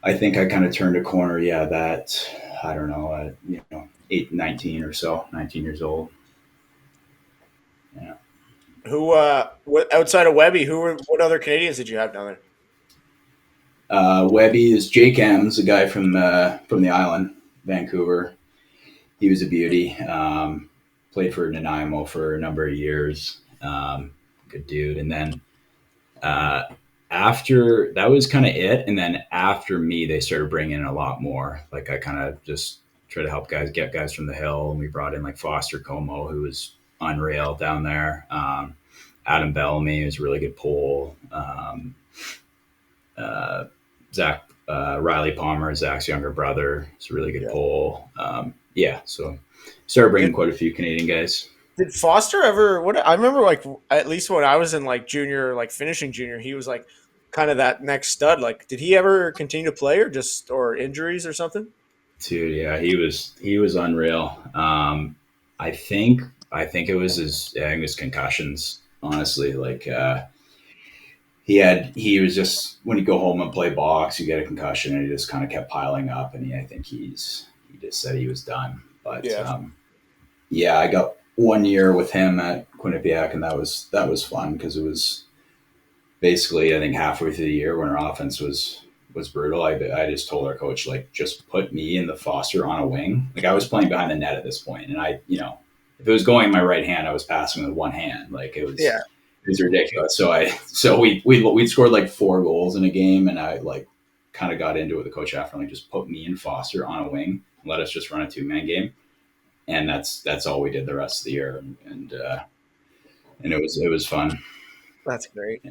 I think I kind of turned a corner. Yeah. That, I don't know, 19 or so, 19 years old. Yeah. Who, outside of Webby, what other Canadians did you have down there? Webby is Jake M's, a guy from the island, Vancouver. He was a beauty. Played for Nanaimo for a number of years. Good dude. And then after that was kind of it. And then after me, they started bringing in a lot more. I kind of just try to help get guys from the Hill. And we brought in Foster Como, who was unreal down there. Adam Bellamy was a really good pull. Zach Riley Palmer, Zach's younger brother, is a really good pull. So started bringing quite a few Canadian guys. Did Foster ever? I remember, at least when I was in junior, finishing junior, he was kind of that next stud. Did he ever continue to play, or injuries or something? Dude, yeah, he was unreal. I think it was his concussions. Honestly, he was just, when you go home and play box, you get a concussion, and he just kind of kept piling up, and I think he just said he was done. But I got 1 year with him at Quinnipiac, and that was fun because it was basically, I think, halfway through the year when our offense was was brutal. I just told our coach, like, just put me and the Foster on a wing. Like, I was playing behind the net at this point, and if it was going in my right hand, I was passing with one hand. Like, Yeah. it was ridiculous. So we scored like 4 goals in a game, and I like kind of got into it with the coach after, like, just put me and Foster on a wing, let us just run a 2-man game, and that's all we did the rest of the year, and it was fun. That's great.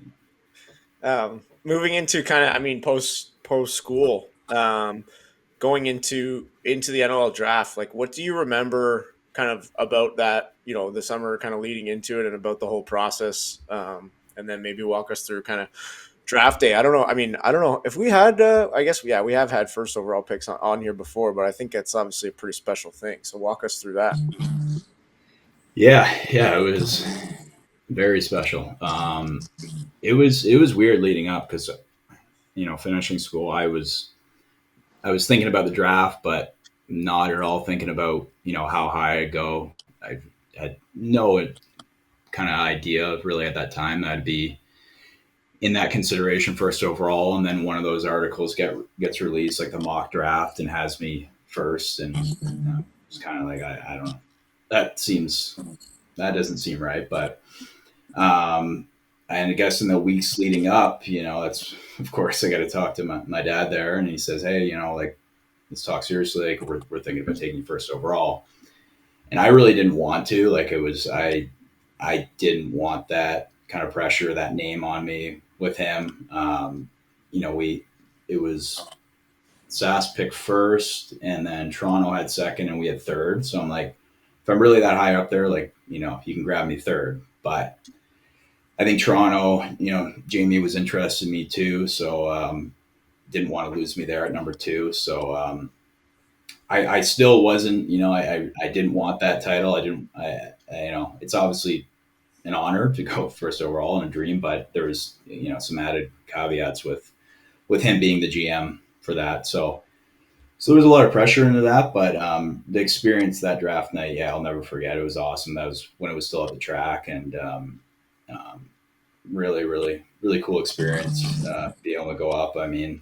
Moving into kind of, I mean, post school, going into the NLL draft, like, what do you remember kind of about that, the summer kind of leading into it and about the whole process? And then maybe walk us through kind of draft day. I don't know. I mean, I don't know if we had, I guess, yeah, we have had first overall picks on here before, but I think that's obviously a pretty special thing. So walk us through that. Yeah, it was very special. It was weird leading up because, finishing school, I was thinking about the draft, but not at all thinking about, how high I'd go. I had no kind of idea really at that time that I'd be in that consideration first overall. And then one of those articles gets released, like the mock draft, and has me first. And it's kind of like, I don't know. That doesn't seem right. But, and I guess in the weeks leading up, that's, of course, I got to talk to my dad there, and he says, hey, like, let's talk seriously. Like, we're thinking about taking you first overall. And I really didn't want to, like, I didn't want that kind of pressure, that name on me with him. It was Sask picked first, and then Toronto had second, and we had third. So I'm like, if I'm really that high up there, like, you can grab me third. But I think Toronto, Jamie was interested in me too. So didn't want to lose me there at number 2. So I still wasn't, I didn't want that title. It's obviously an honor to go first overall and a dream, but there was, some added caveats with him being the GM for that. So there was a lot of pressure into that, but the experience that draft night, I'll never forget. It was awesome. That was when it was still at the track, and really, really, really cool experience, being able to go up. I mean,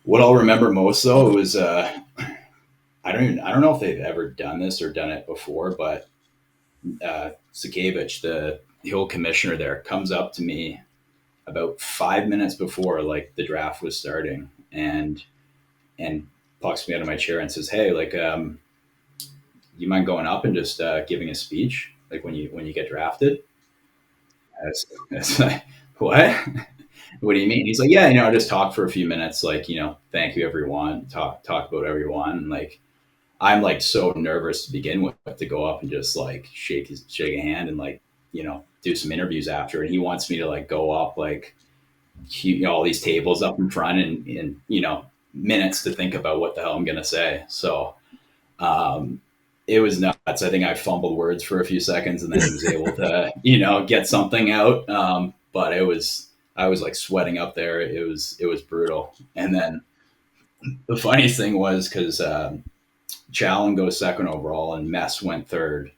what I'll remember most though was, I don't know if they've ever done this or done it before, but Sakevich, the old commissioner there, comes up to me about 5 minutes before, like, the draft was starting, and plucks me out of my chair and says, hey, like, you mind going up and just giving a speech, like, when you get drafted? I was like, what? What do you mean? He's like, yeah, just talk for a few minutes, like, thank you everyone, talk about whatever you want. And, like, I'm, like, so nervous to begin with to go up and just, like, shake a hand and, like, do some interviews after. And he wants me to, like, go up, like, all these tables up in front, and minutes to think about what the hell I'm going to say. So it was nuts. I think I fumbled words for a few seconds, and then he was able to, get something out. But I was, like, sweating up there. It was brutal. And then the funniest thing was, because Challen goes second overall and Mess went third,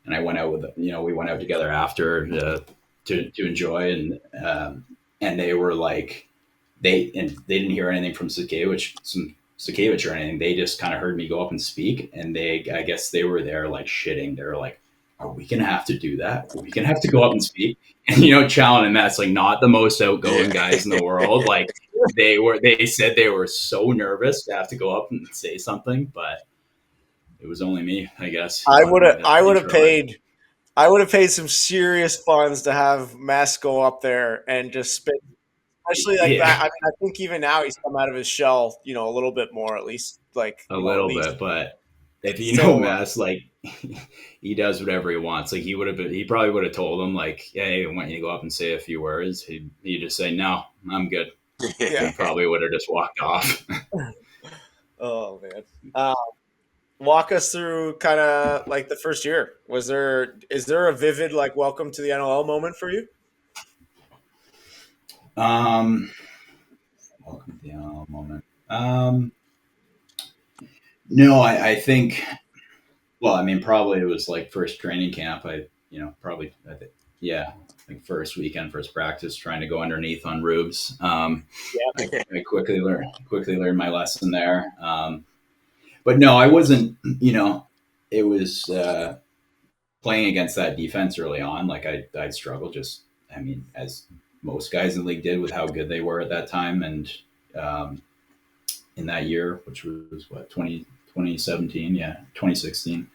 and I went out with, we went out together after to enjoy, and they were like, they didn't hear anything from Sakevich or anything. They just kind of heard me go up and speak, and I guess they were there, like, shitting. They were like, are we gonna have to do that? Are we gonna have to go up and speak? And Challen and Matt's, like, not the most outgoing guys in the world. Like, they said they were so nervous to have to go up and say something, but it was only me, I guess. I would have paid some serious funds to have Mess go up there and just spit, especially like that. I mean, I think even now he's come out of his shell, a little bit more, at least, like, a little bit. But if Mess, like, he does whatever he wants. Like, he probably would have told him, like, hey, I want you to go up and say a few words. He'd just say, no, I'm good. Yeah. He probably would have just walked off. Oh man. Walk us through kind of, like, the first year. Is there a vivid, like, welcome to the NLL moment for you? Welcome to the NLL moment. No, I think, well, I mean, probably it was, like, first training camp. like first weekend, first practice, trying to go underneath on Rubes. Yeah. I quickly learned my lesson there. But no, I wasn't. It was playing against that defense early on. Like I'd struggle. As most guys in the league did, with how good they were at that time, and in that year, which was 2017, 2016.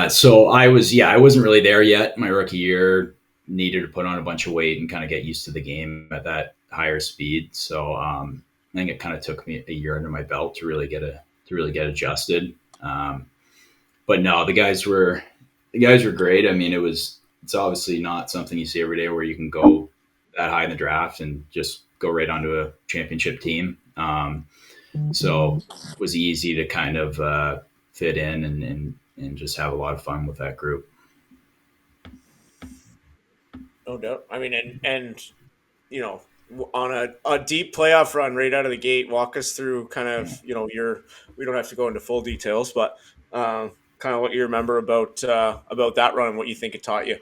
So I wasn't really there yet. My rookie year, needed to put on a bunch of weight and kind of get used to the game at that higher speed. So I think it kind of took me a year under my belt to really get adjusted. But no, the guys were great. I mean, it's obviously not something you see every day where you can go that high in the draft and just go right onto a championship team. So it was easy to kind of fit in and just have a lot of fun with that group. No doubt. I mean, and on a deep playoff run right out of the gate, walk us through kind of, we don't have to go into full details, but kind of what you remember about that run and what you think it taught you.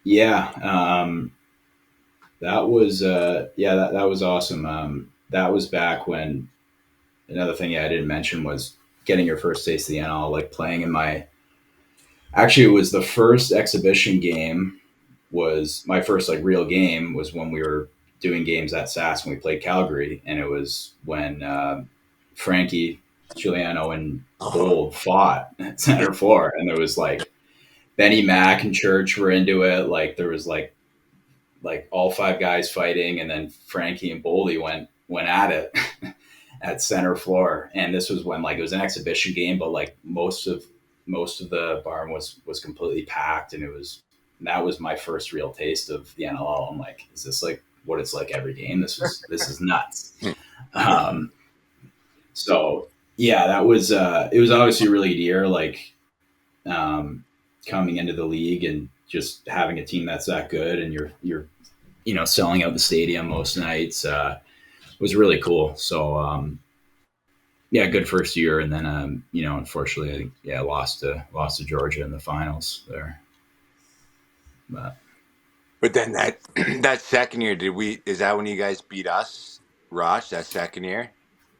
Yeah. That was that was awesome. That was back when another thing I didn't mention was getting your first taste of the NL, like playing actually it was the first exhibition game, was my first like real game, was when we were doing games at Sask when we played Calgary. And it was when Frankie, Giuliano, and Bold fought at center floor. And there was like Benny Mack and Church were into it. Like there was like all five guys fighting, and then Frankie and Pauly went at it at center floor. And this was when like it was an exhibition game, but like most of the barn was completely packed, and that was my first real taste of the NLL. I'm like, is this like what it's like every game? This is nuts. So yeah, that was it was obviously a really good year, like coming into the league and just having a team that's that good, and you're selling out the stadium most nights, was really cool. So good first year, and then unfortunately I lost to Georgia in the finals there. But then that second year, is that when you guys beat us, Rush, that second year?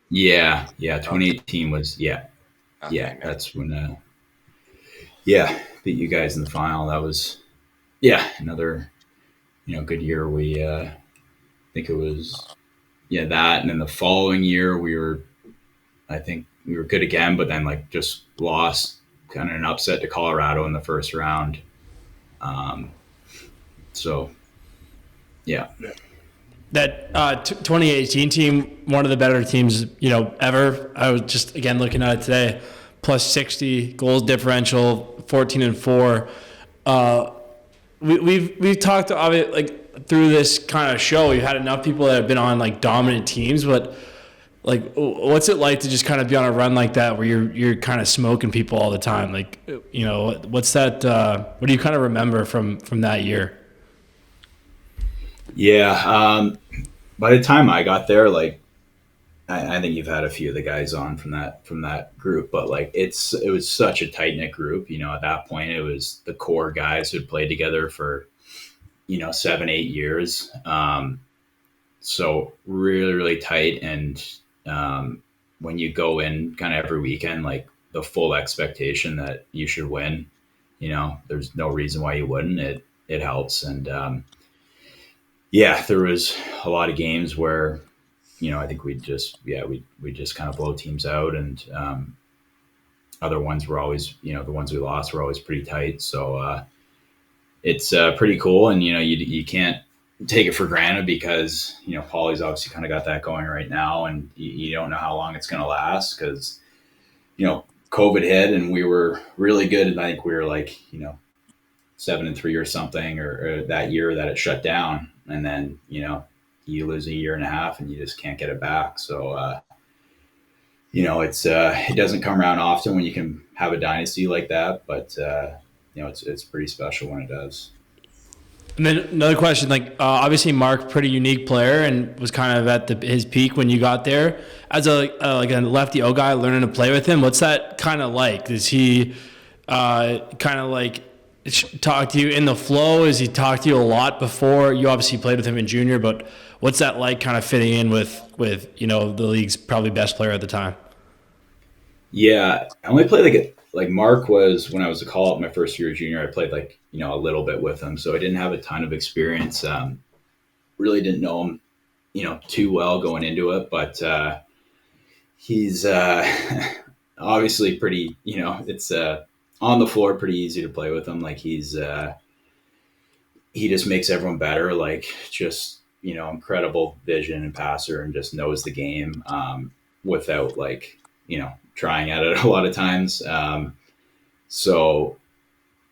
Yeah 2018 was Okay, that's when beat you guys in the final. That was another good year. We I think it was that, and then the following year we were good again, but then like just lost kind of an upset to Colorado in the first round. That 2018 team, one of the better teams ever. I was just again looking at it today, plus 60 goals differential, 14-4. We've talked like through this kind of show. We've had enough people that have been on like dominant teams, but like, what's it like to just kind of be on a run like that where you're kind of smoking people all the time? Like, what's that? What do you kind of remember from that year? Yeah. By the time I got there, like, I think you've had a few of the guys on from that group, but like it was such a tight knit group. At that point, it was the core guys who'd played together for 7-8 years. So really, really tight. And when you go in kind of every weekend, like the full expectation that you should win, there's no reason why you wouldn't. It helps. And there was a lot of games where I think we just kind of blow teams out, and other ones were always the ones we lost were always pretty tight. So it's pretty cool, and you can't take it for granted because Pauly's obviously kind of got that going right now, and you don't know how long it's going to last because COVID hit and we were really good, and I think we were like 7-3 or something, or that year that it shut down, and then you lose a year and a half and you just can't get it back. So it's it doesn't come around often when you can have a dynasty like that, but it's pretty special when it does. And then another question, like obviously Mark, pretty unique player, and was kind of at his peak when you got there. As a lefty O guy, learning to play with him, what's that kind of like? Is he kind of like talk to you in the flow? Has he talked to you a lot before? You obviously played with him in junior, but what's that like kind of fitting in with the league's probably best player at the time? Yeah, I only played like Mark was when I was a call up my first year of junior. I played a little bit with him, so I didn't have a ton of experience. Really didn't know him too well going into it, but he's obviously pretty. It's on the floor pretty easy to play with him. Like he just makes everyone better. Like just incredible vision and passer, and just knows the game without trying at it a lot of times. So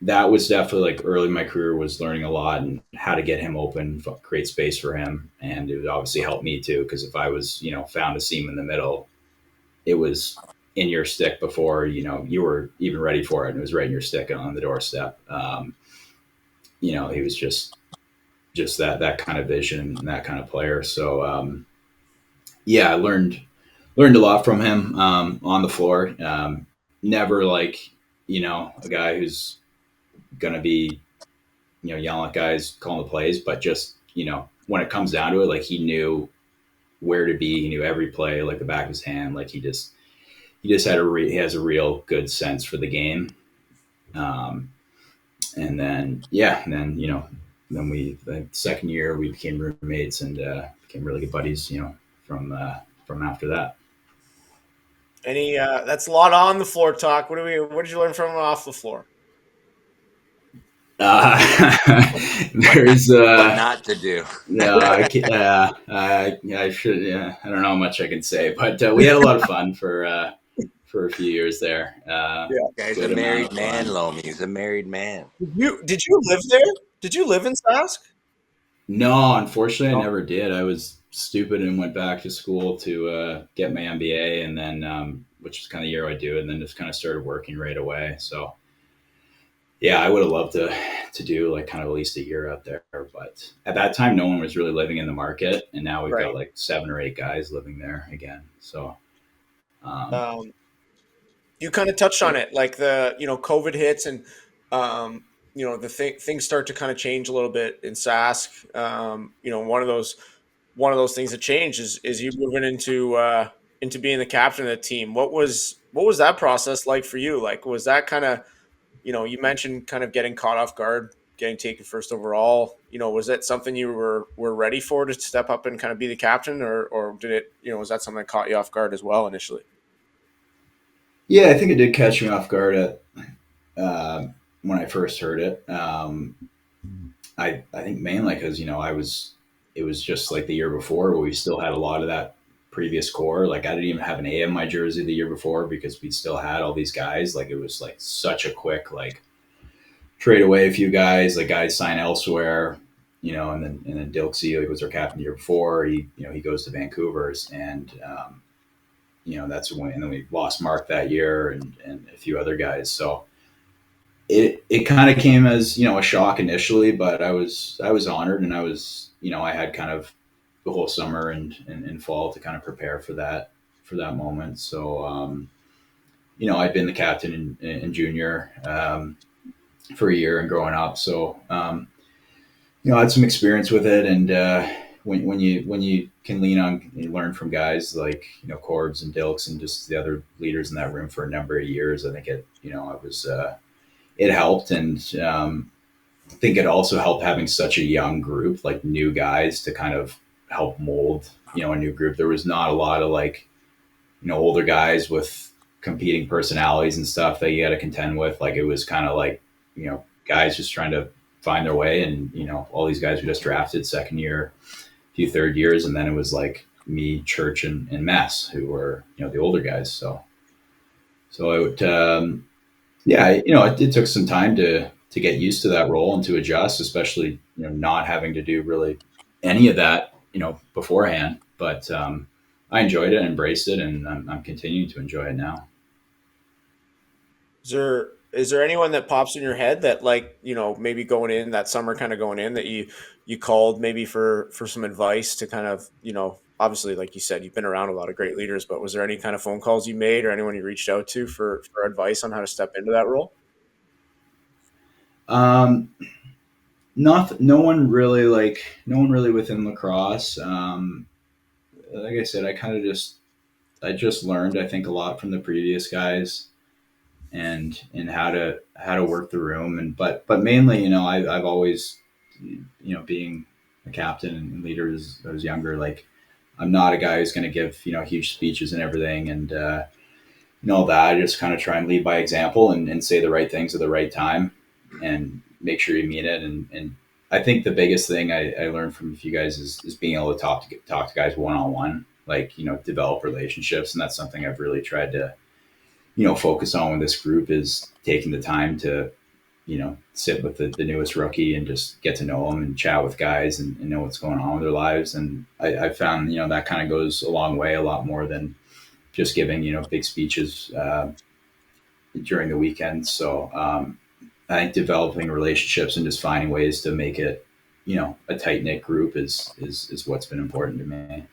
that was definitely like early in my career was learning a lot and how to get him open, create space for him. And it would obviously help me too. Cause if I was, found a seam in the middle, it was in your stick before, you were even ready for it. And it was right in your stick on the doorstep. He was just that kind of vision and that kind of player. So, yeah, I learned a lot from him, on the floor. Never a guy who's going to be, yelling at guys calling the plays, but just, when it comes down to it, like he knew where to be. He knew every play like the back of his hand. Like he just had he has a real good sense for the game. And then, then the second year we became roommates and became really good buddies, from after that. That's a lot on the floor talk. What did you learn from him off the floor? There's what not to do. No, I should. Yeah, I don't know how much I can say, but we had a lot of fun for a few years there. Guy's a married man, Lomi. He's a married man. Did you live there? Did you live in Sask? No, unfortunately, I never did. I was stupid and went back to school to get my MBA, and then which is kind of the year I do, and then just kind of started working right away. So. Yeah, I would have loved to do like kind of at least a year out there, but at that time, no one was really living in the market, and now we've got like 7 or 8 guys living there again. So, you kind of touched on it, like the COVID hits, and things start to kind of change a little bit in Sask. One of those things that changed is you moving into being the captain of the team. What was that process like for you? Like, was that kind of you mentioned kind of getting caught off guard, getting taken first overall. Was that something you were ready for to step up and kind of be the captain, or did it, was that something that caught you off guard as well initially? Yeah, I think it did catch me off guard at when I first heard it. I think mainly because it was just like the year before where we still had a lot of that previous core. Like I didn't even have an A in my jersey the year before because we still had all these guys. Like it was like such a quick trade away a few guys, like guys sign elsewhere, and then Dilksey, like was our captain the year before. He goes to Vancouver's, and that's when, and then we lost Mark that year and a few other guys. So it kind of came as a shock initially, but I was honored, and I was I had kind of the whole summer and fall to kind of prepare for that moment. So, I'd been the captain in junior for a year and growing up. So, I had some experience with it. And when you can lean on and learn from guys like, Corbs and Dilks and just the other leaders in that room for a number of years, I think it helped. And I think it also helped having such a young group, like new guys to kind of help mold, a new group. There was not a lot of older guys with competing personalities and stuff that you got to contend with. Like it was kind of like, guys just trying to find their way. And, all these guys were just drafted second year, a few third years. And then it was like me, Church and Mess, who were, the older guys. So it, it took some time to get used to that role and to adjust, especially, not having to do really any of that, beforehand, but I enjoyed it, embraced it, and I'm continuing to enjoy it now. Is there anyone that pops in your head that maybe going in that summer, kind of going in, that you called maybe for some advice to kind of, obviously, like you said, you've been around a lot of great leaders, but was there any kind of phone calls you made or anyone you reached out to for advice on how to step into that role? Um, no one really within lacrosse. Like I said, I just learned, I think, a lot from the previous guys and how to work the room. But mainly, I've always, being a captain and leader as I was younger, like I'm not a guy who's going to give, huge speeches and everything. And, all that. I just kind of try and lead by example and say the right things at the right time and make sure you mean it. And I think the biggest thing I learned from you guys is being able to talk to guys one-on-one, like, develop relationships. And that's something I've really tried to, focus on with this group is taking the time to, sit with the newest rookie and just get to know them and chat with guys and know what's going on with their lives. And I found, that kind of goes a long way, a lot more than just giving, big speeches during the weekend. So I think developing relationships and just finding ways to make it, a tight knit group is what's been important to me.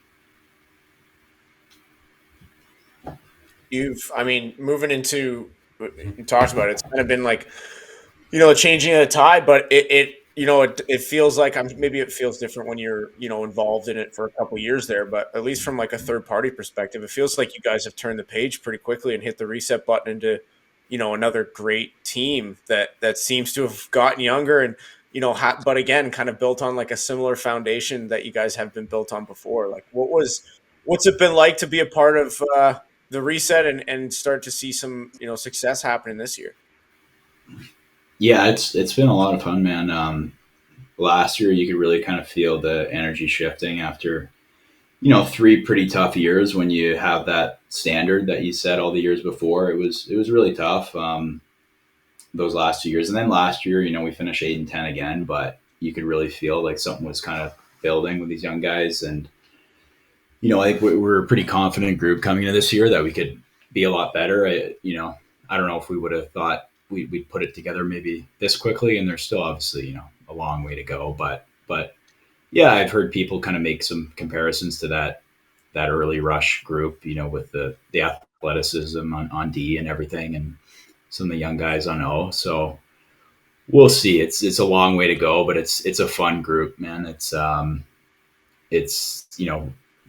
Moving into, you talked about it, it's kind of been like, changing a tide, but it feels like maybe it feels different when you're, involved in it for a couple of years there, but at least from like a third party perspective, it feels like you guys have turned the page pretty quickly and hit the reset button into, another great team that seems to have gotten younger and, but again, kind of built on like a similar foundation that you guys have been built on before. Like what's it been like to be a part of the reset and start to see some, success happening this year? Yeah, it's been a lot of fun, man. Last year you could really kind of feel the energy shifting after, 3 pretty tough years when you have that standard that you set all the years before. It was really tough. Those last 2 years. And then last year, we finished 8-10 again, but you could really feel like something was kind of building with these young guys. And, I think we're a pretty confident group coming into this year that we could be a lot better. I don't know if we would have thought we'd put it together maybe this quickly, and there's still obviously, a long way to go. But yeah, I've heard people kind of make some comparisons to that early Rush group, with the athleticism on D and everything, and some of the young guys on O. So we'll see. It's a long way to go, but it's a fun group, man. It's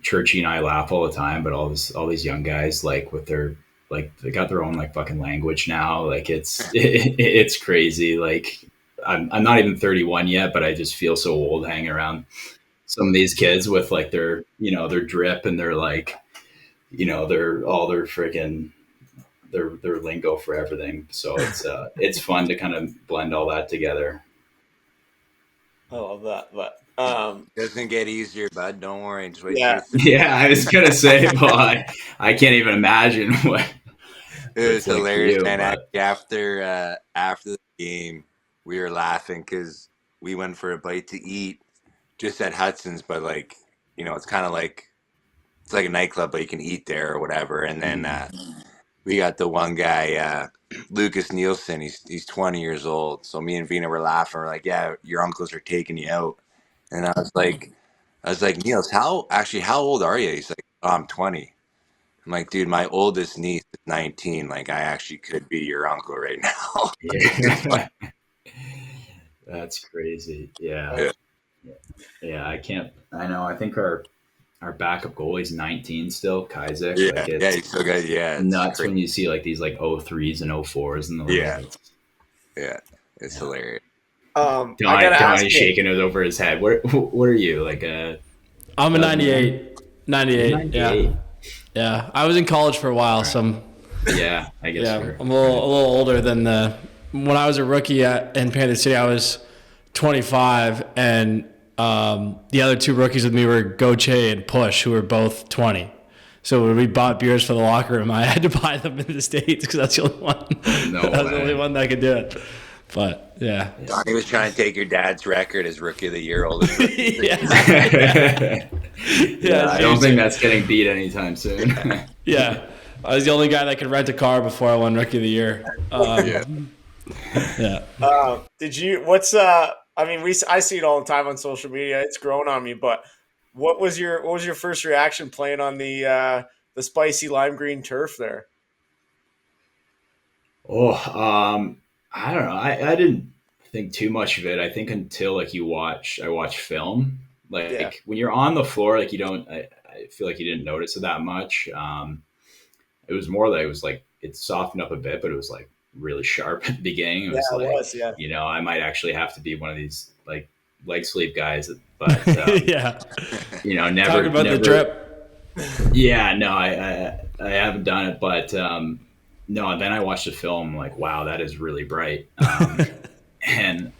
Churchy and I laugh all the time, but all these young guys, like with their, like they got their own like fucking language now. Like it's crazy. Like I'm not even 31 yet, but I just feel so old hanging around some of these kids with like their, their drip and their like, their all their freaking their lingo for everything. So it's fun to kind of blend all that together. I love that, but doesn't get easier, bud. Don't worry. Just wait. Yeah, I was gonna say, well, I can't even imagine what it was hilarious, you, man. but... After the game, we were laughing because we went for a bite to eat just at Hudson's, but like, it's kind of like it's like a nightclub, but you can eat there or whatever. And then we got the one guy, Lucas Nielsen. He's 20 years old. So me and Vina were laughing. We're like, yeah, your uncles are taking you out. And I was like, Niels, how old are you? He's like, oh, I'm 20. I'm like, dude, my oldest niece is 19. Like, I actually could be your uncle right now. Yeah. That's crazy. Yeah. I know. I think our backup goalie's 19 still, Kaiser. Yeah, like he's still good. Yeah, it's nuts when you see like these like 03s and 04s in the league. It's hilarious. Donnie's shaking it over his head. What are you like? I'm a 98. 98. Yeah. I was in college for a while, so yeah, I guess. Yeah, I'm a little older than when I was a rookie in Panther City. I was 25, and the other 2 rookies with me were Goche and Push, who were both 20. So when we bought beers for the locker room, I had to buy them in the States because that's the only one. That's the only one that could do it. But yeah, Donnie was trying to take your dad's record as Rookie of the Year. Yeah, I don't think that's getting beat anytime soon. Yeah, I was the only guy that could rent a car before I won Rookie of the Year. Did you? I see it all the time on social media. It's grown on me. But what was your first reaction playing on the spicy lime green turf there? I don't know. I didn't think too much of it. I think until like I watch film. Yeah. Like when you're on the floor, like you don't. I feel like you didn't notice it that much. It was more like it softened up a bit, but it was like really sharp at the beginning. It Yeah, was it like, was. Yeah. I might actually have to be one of these like leg sleeve guys, but Yeah. never, Talking about the never. drip. Yeah, no, I haven't done it, but no. Then I watched the film, like, wow, that is really bright, and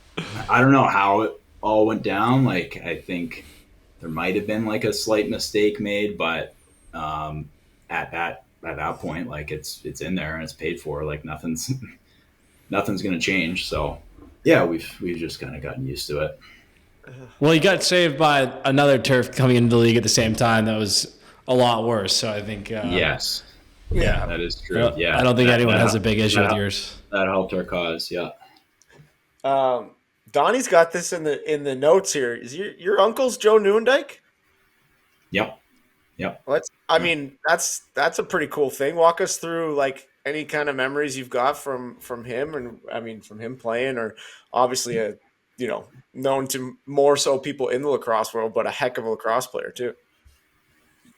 I don't know how it all went down. Like, I think there might have been like a slight mistake made, but at that point, like it's in there and it's paid for. Like nothing's gonna change. So yeah, we've just kind of gotten used to it. Well, you got saved by another turf coming into the league at the same time that was a lot worse. So I think, Yes, yeah, that is true. Yeah, I don't think that- anyone that- has a big issue that- with yours. That helped our cause. Yeah. Donnie's got this in the notes here. Is your uncle's Joe Newendike? Yep. Yep. I mean, that's a pretty cool thing. Walk us through like any kind of memories you've got from him, and I mean from him playing, or obviously known to more so people in the lacrosse world, but a heck of a lacrosse player too.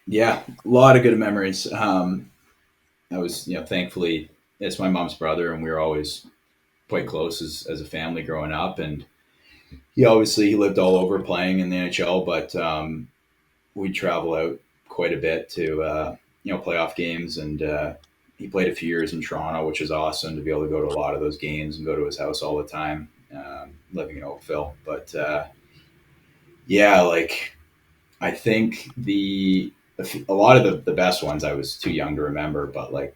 Yeah, a lot of good memories. I was, thankfully, it's my mom's brother, and we were always quite close as a family growing up. And he lived all over playing in the NHL, but we'd travel out quite a bit to playoff games, and he played a few years in Toronto, which is awesome to be able to go to a lot of those games and go to his house all the time, living in Oakville. But yeah, like I think a lot of the best ones I was too young to remember, but like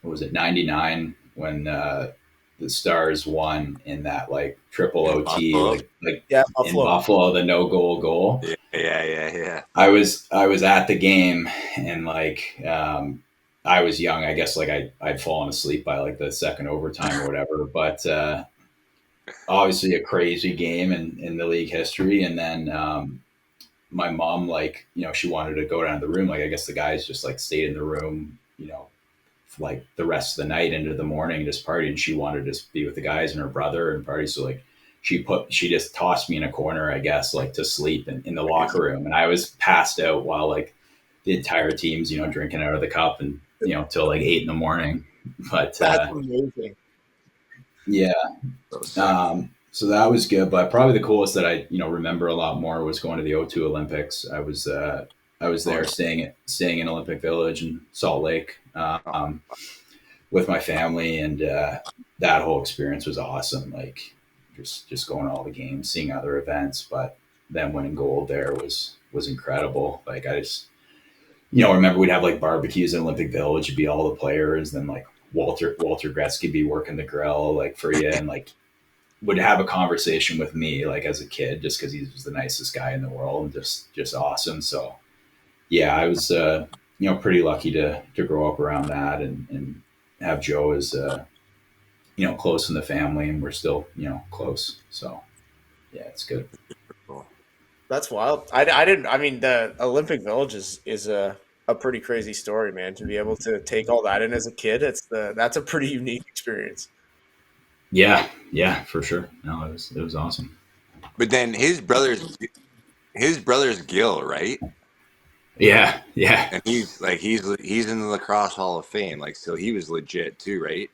what was it, 99 when the Stars won in that like triple OT, like Yeah, in Buffalo. Buffalo, the no goal. Yeah. I was at the game, and like I was young. I guess like I'd fallen asleep by like the second overtime or whatever. But obviously a crazy game in the league history. And then my mom, like, she wanted to go down to the room. Like I guess the guys just like stayed in the room, like the rest of the night into the morning, just party. And she wanted to be with the guys and her brother and party. So like she just tossed me in a corner, I guess, like to sleep in the locker room. And I was passed out while like the entire team's, drinking out of the cup and, till like 8 a.m. But That's amazing. yeah. So that was good. But probably the coolest that I, remember a lot more was going to the O2 Olympics. I was there staying in Olympic Village in Salt Lake with my family, and that whole experience was awesome. Like just going to all the games, seeing other events, but then winning gold there was incredible. Like I just, remember we'd have like barbecues in Olympic Village. It'd be all the players, then like Walter Gretzky be working the grill like for you, and like would have a conversation with me like as a kid just because he was the nicest guy in the world and just awesome. So yeah, I was pretty lucky to grow up around that and have Joe as close in the family, and we're still close. So yeah, it's good. That's wild. I didn't. I mean, the Olympic Village is a pretty crazy story, man. To be able to take all that in as a kid, that's a pretty unique experience. Yeah, for sure. No, it was awesome. But then his brother's Gil, right? Yeah. And he's in the Lacrosse Hall of Fame, like, so he was legit too, right?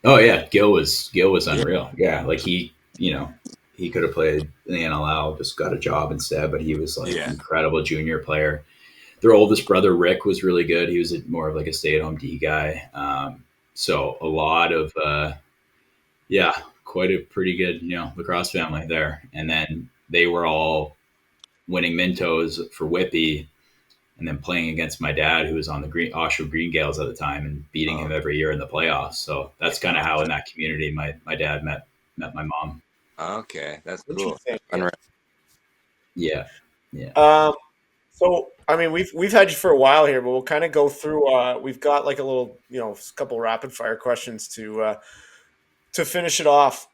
Oh yeah, Gil was unreal. Yeah, like he could have played in the NLL, just got a job instead, but he was like an incredible junior player. Their oldest brother Rick was really good. He was more of like a stay-at-home D guy. So a lot of quite a pretty good lacrosse family there. And then they were all winning Mintos for Whippy, and then playing against my dad, who was on the Oshawa Green Gales at the time, and beating him every year in the playoffs. So that's kind of how in that community my dad met my mom. Okay, that's cool. Yeah. So I mean, we've had you for a while here, but we'll kind of go through. We've got like a little, couple rapid fire questions to finish it off.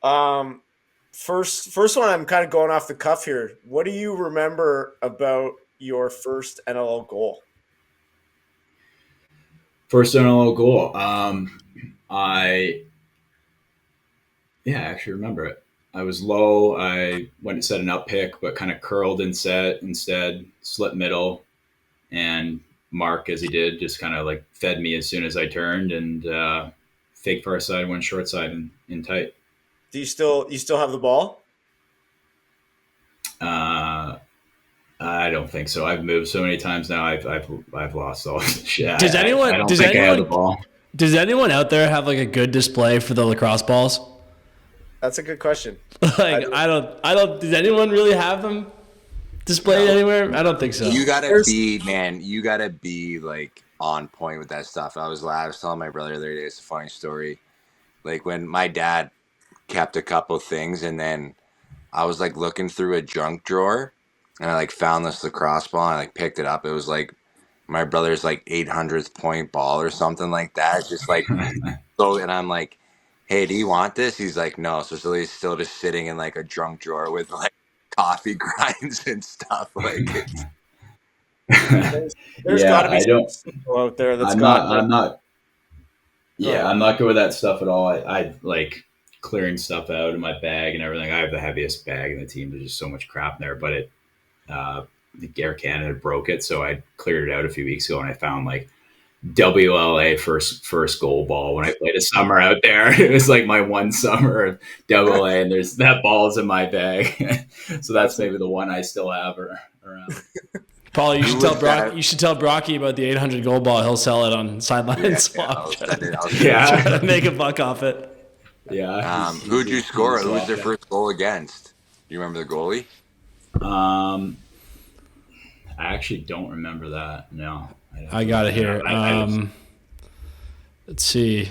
First one, I'm kind of going off the cuff here. What do you remember about your first NLL goal? First NLL goal. Yeah, I actually remember it. I was low. I went to set an up pick, but kind of curled and set instead, slipped middle, and Mark, as he did, just kind of like fed me as soon as I turned, and fake far side, went short side in tight. Do you still have the ball? Uh, I don't think so. I've moved so many times now. I've lost all this shit. Does anyone? I don't Does think I have the anyone? ball. Does anyone out there have like a good display for the lacrosse balls? That's a good question. Like I don't. Does anyone really have them displayed anywhere? I don't think so. You gotta be, man. You gotta be like on point with that stuff. I was telling my brother the other day. It's a funny story. Like when my dad kept a couple things, and then I was like looking through a junk drawer, and I like found this lacrosse ball, and I like picked it up. It was like my brother's like 800th point ball or something like that. It's just like so, and I'm like, "Hey, do you want this?" He's like, "No." So he's still just sitting in like a junk drawer with like coffee grinds and stuff. Like, There's Yeah, got to be I don't. some people out there that's I'm got. not. I'm not. Go ahead. Yeah, I'm not good with that stuff at all. I like clearing stuff out of my bag and everything. I have the heaviest bag in the team. There's just so much crap in there. But the Air Canada broke it, so I cleared it out a few weeks ago, and I found like WLA first goal ball when I played a summer out there. It was like my one summer of WLA, and there's that ball's in my bag. So that's maybe the one I still have around. Paul, you should Who tell was Brock. that? You should tell Brocky about the 800 goal ball. He'll sell it on sideline I swap. was Try gonna- I was Yeah. to make a buck off it. Yeah. Who'd you score? Who was their first goal against? Do you remember the goalie? I actually don't remember that. No. I got it here. Let's see.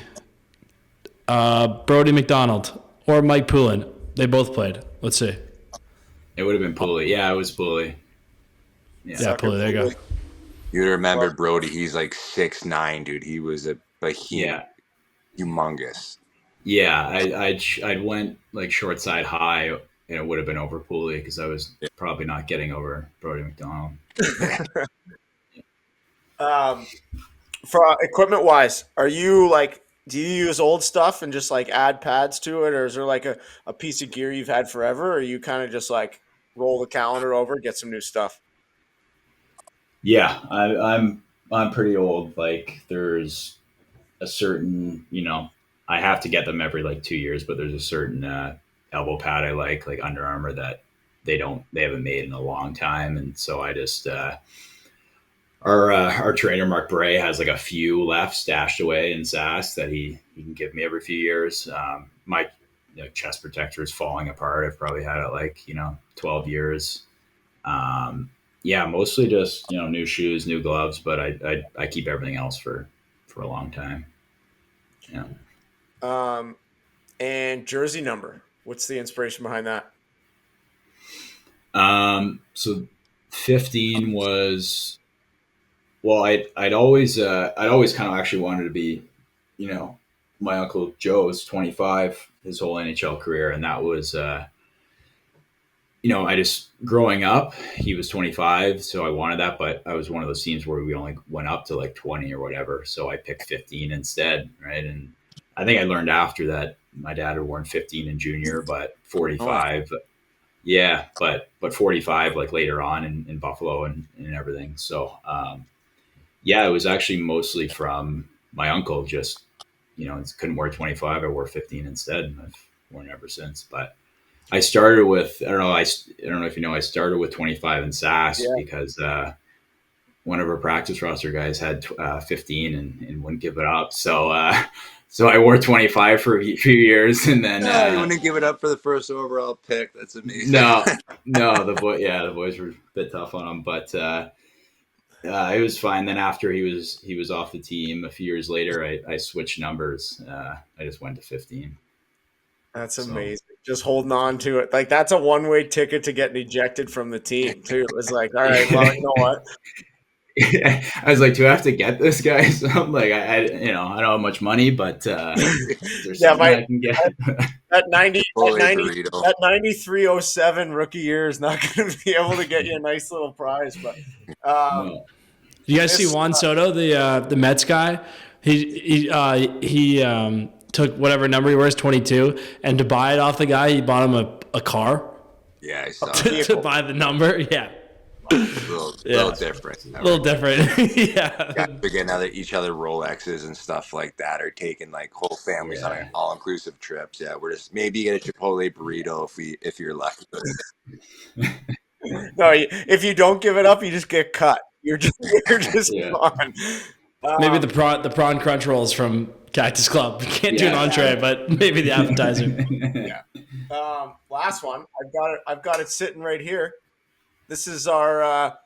Brody McDonald or Mike Poulin. They both played. Let's see. It would have been Pauly. Yeah, it was Pauly. Yeah, Poulin. There you go. You remember Brody? He's like 6'9", dude. He was humongous. Yeah, I'd went like short side high, and it would have been over Pauly because I was probably not getting over Brody McDonald. For equipment wise, are you like? Do you use old stuff and just like add pads to it, or is there like a piece of gear you've had forever, or you kind of just like roll the calendar over, get some new stuff? Yeah, I'm pretty old. Like there's a certain, I have to get them every like 2 years, but there's a certain elbow pad I like Under Armour that they haven't made in a long time, and so I just our trainer Mark Bray has like a few left stashed away in Sask that he can give me every few years. My chest protector is falling apart. I've probably had it 12 years. Yeah, mostly just new shoes, new gloves, but I keep everything else for a long time. Yeah. And jersey number. What's the inspiration behind that? So 15 was, well, I'd always kind of actually wanted to be, my uncle Joe's 25 his whole NHL career. And that was, I just growing up, he was 25. So I wanted that, but I was one of those teams where we only went up to like 20 or whatever. So I picked 15 instead. Right. And I think I learned after that my dad had worn 15 in junior, but 45. Oh. Yeah. But 45 like later on in Buffalo and everything. So, it was actually mostly from my uncle, just, couldn't wear 25. I wore 15 instead. And I've worn it ever since, but I started with, I don't know if you know, I started with 25 in Sask because one of our practice roster guys had 15 and wouldn't give it up. So I wore 25 for a few years, and then you wouldn't give it up for the first overall pick. That's amazing. No, the boys were a bit tough on him, but it was fine. Then after he was off the team a few years later, I switched numbers. I just went to 15. That's amazing. Just holding on to it. Like that's a one-way ticket to getting ejected from the team too. It was like, all right, well, you know what? I was like, do I have to get this guy? So I'm like, I don't have much money, but there's something I can get. That 9307 rookie year is not going to be able to get you a nice little prize. But No. You guys see Juan Soto, the Mets guy? He took whatever number he wears, 22, and to buy it off the guy, he bought him a car Yeah, I saw to buy the number. Yeah. little different. A little different. Yeah. Guys are getting each other Rolexes and stuff like that, or taking like whole families on like, all-inclusive trips. Yeah, we're just maybe get a Chipotle burrito if you're lucky. No, if you don't give it up, you just get cut. You're just gone. Maybe the prawn crunch rolls from Cactus Club. We can't do an entree, but maybe the appetizer. Yeah. Last one. I've got it sitting right here. This is our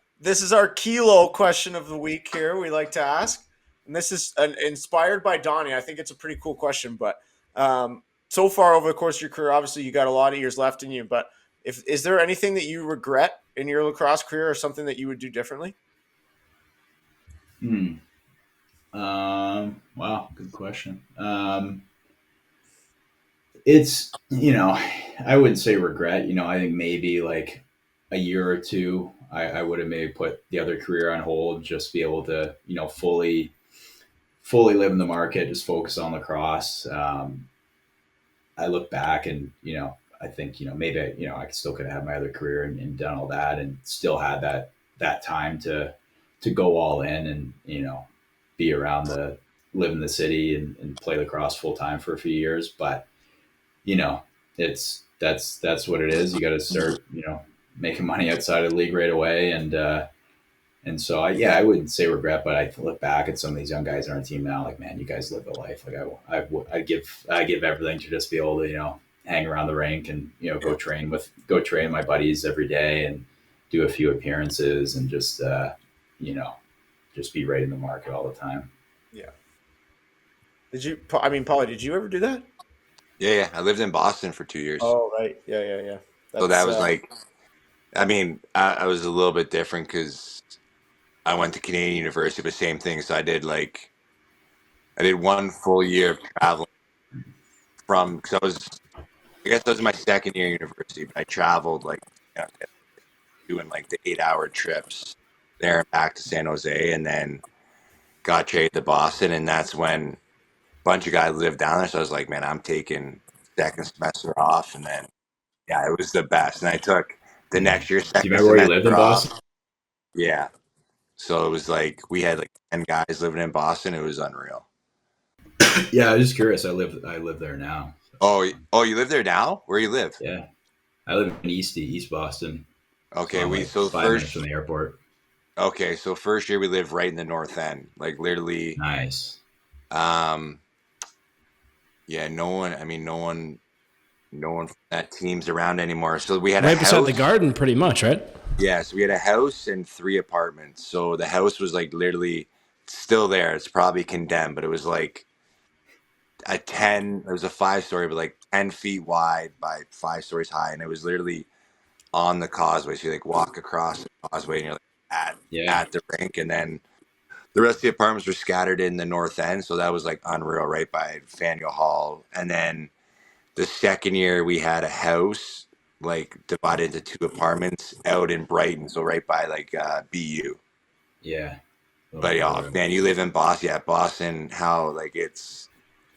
kilo question of the week here. We like to ask, and this is inspired by Donnie. I think it's a pretty cool question. But so far over the course of your career, obviously you got a lot of years left in you. But is there anything that you regret in your lacrosse career, or something that you would do differently? Wow, good question. It's, I wouldn't say regret. I think maybe like a year or two, I would have maybe put the other career on hold, just be able to, fully live in the market, just focus on lacrosse. I look back and, I think, maybe, I still could have had my other career and done all that and still had that time to go all in and, be around live in the city and play lacrosse full time for a few years. But, that's what it is. You got to start, making money outside of the league right away. And so I wouldn't say regret, but I look back at some of these young guys on our team now, like, man, you guys live the life. Like I give everything to just be able to, hang around the rink and, go train with my buddies every day and do a few appearances and just, just be right in the market all the time. Yeah. Pauly, did you ever do that? Yeah. I lived in Boston for 2 years. Oh, right. Yeah. So that was I was a little bit different because I went to Canadian University, but same thing. So I did 1 full year of traveling because I guess that was my second year of university, but I traveled doing the 8-hour trips there and back to San Jose, and then got traded to Boston, and that's when a bunch of guys lived down there. So I was like, man, I'm taking second semester off, and then it was the best. And I took the next year. Do you remember where you lived in Boston? Yeah. So it was we had 10 guys living in Boston. It was unreal. Yeah, I was just curious. I live there now. Oh, you live there now? Where you live? Yeah, I live in East Boston. Okay, so 5 minutes from the airport. Okay, so first year we lived right in the north end, literally. Nice. Yeah, no one from that team's around anymore. So we had right beside the garden, pretty much, right? Yeah, so we had a house and 3 apartments. So the house was literally still there. It's probably condemned, but it was it was a 5-story, but 10 feet wide by 5 stories high, and it was literally on the causeway. So you walk across the causeway and you're at the rink, and then the rest of the apartments were scattered in the north end. So that was unreal, right by Faneuil Hall. And then the second year we had a house divided into 2 apartments out in Brighton, so right by BU. Yeah. But man, you live in Boston. Yeah, Boston. How it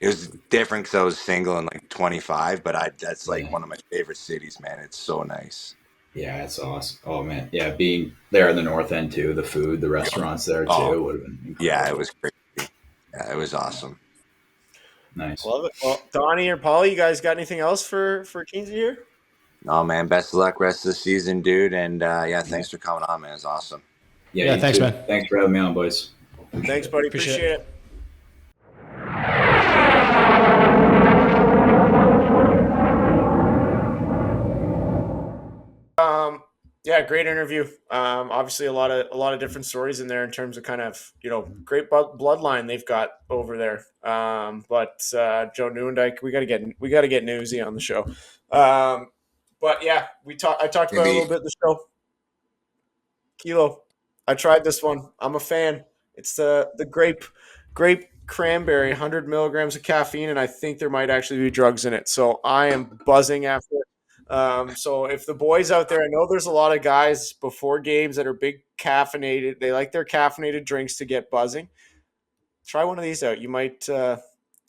was different because I was single and 25, but that's one of my favorite cities, man. It's so nice. Yeah, it's awesome. Oh man, yeah, being there in the north end too, the food, the restaurants there too would have been incredible. Yeah, it was crazy. Yeah, it was awesome. Nice. Love it. Well, Donnie or Pauly, you guys got anything else for Keensy here? No, man. Best of luck rest of the season, dude. And thanks for coming on, man. It's awesome. Yeah, thanks, too. man. Thanks for having me on, boys. Thanks, buddy. Appreciate it. Great interview. Obviously a lot of different stories in there in terms of kind of, great bloodline they've got over there. But Joe Newendike, we got to get Newsy on the show. But yeah, I talked about it a little bit in the show. Kilo. I tried this one. I'm a fan. It's the grape cranberry, 100 milligrams of caffeine, and I think there might actually be drugs in it. So I am buzzing after it. So if the boys out there, I know there's a lot of guys before games that are big caffeinated. They like their caffeinated drinks to get buzzing. Try one of these out. You might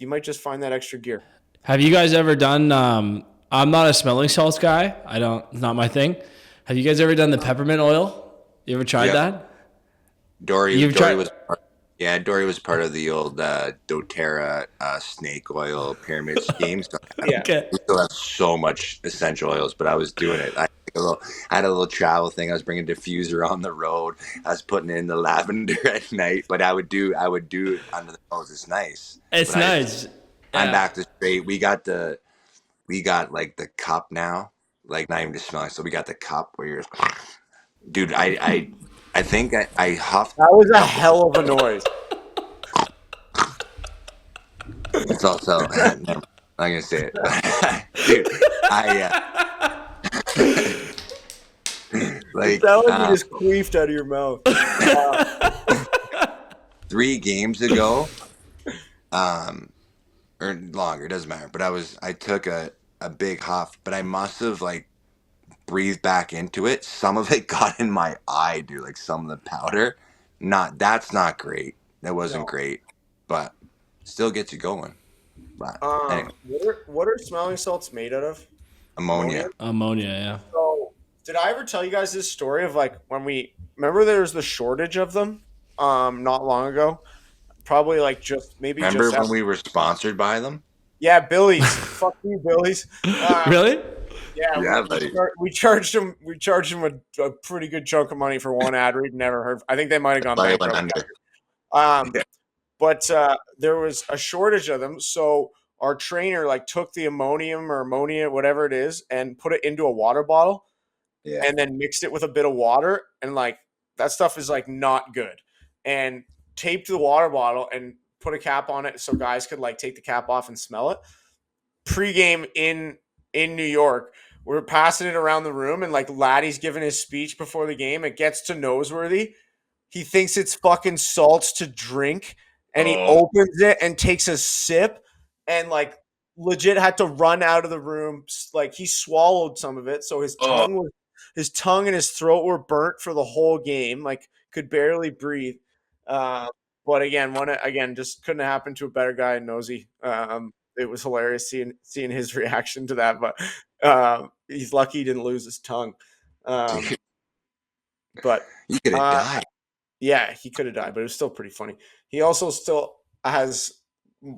you might just find that extra gear. Have you guys ever done? I'm not a smelling salts guy. I don't. It's not my thing. Have you guys ever done the peppermint oil? You ever tried that? Dory You've tried. was Dory was part of the old doTERRA snake oil pyramid scheme. So Yeah. Okay. we still have so much essential oils, but I was doing it. I had a little travel thing. I was bringing a diffuser on the road. I was putting in the lavender at night, but I would do it under the nose. It's nice. It's But nice. I'm Yeah. back to straight. We got like the cup now, like not even just smelling. So we got the cup where you're, dude. I think I huffed. That was a hell of a noise. It's also I'm not gonna say it, dude. Like That like you just queefed out of your mouth. 3 games ago, or longer, it doesn't matter. But I took a big huff, but I must have like breathed back into it. Some of it got in my eye, dude. Like some of the powder. That's not great. That wasn't great, but still gets you going. But anyway, What are smelling salts made out of? ammonia. Ammonia. Yeah. So, did I ever tell you guys this story of like when we remember there was the shortage of them not long ago? Probably like just maybe Remember just when we were sponsored by them? Yeah, Billy's. Fuck you, Billy's. Really? Yeah, buddy. we charged him a pretty good chunk of money for one ad read. Never heard. I think they might have gone Sorry, went bankrupt. under. Yeah. But there was a shortage of them, so our trainer like took the ammonium or ammonia, whatever it is, and put it into a water bottle, Yeah. and then mixed it with a bit of water, and like that stuff is like not good, and taped the water bottle and put a cap on it so guys could like take the cap off and smell it. Pre-game in New York, we're passing it around the room, and like Laddie's giving his speech before the game. It gets to Noseworthy. He thinks it's fucking salts to drink, and he opens it and takes a sip, and like legit had to run out of the room. Like he swallowed some of it, so his tongue and his throat were burnt for the whole game. Like could barely breathe. But again, just couldn't happen to a better guy in Nosy. It was hilarious seeing his reaction to that, but he's lucky he didn't lose his tongue. But You could have died. yeah, he could have died, but it was still pretty funny. He also still has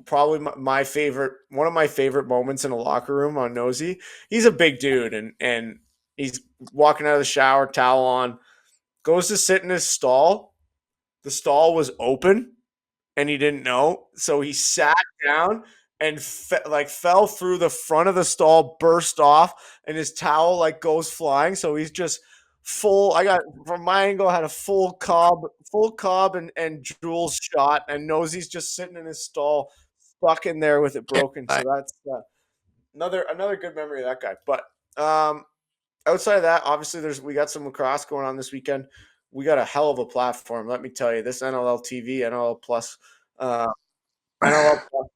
probably one of my favorite moments in a locker room on Nosy. He's a big dude, and he's walking out of the shower, towel on, goes to sit in his stall. The stall was open, and he didn't know, so he sat down and fell through the front of the stall, burst off, and his towel like goes flying. So he's just full. I got from my angle, I had a full cob and Jules shot, and Nosy's just sitting in his stall, stuck in there with it broken. So that's another good memory of that guy. But outside of that, obviously we got some lacrosse going on this weekend. We got a hell of a platform, let me tell you. This NLL TV, NLL Plus, NLL Plus.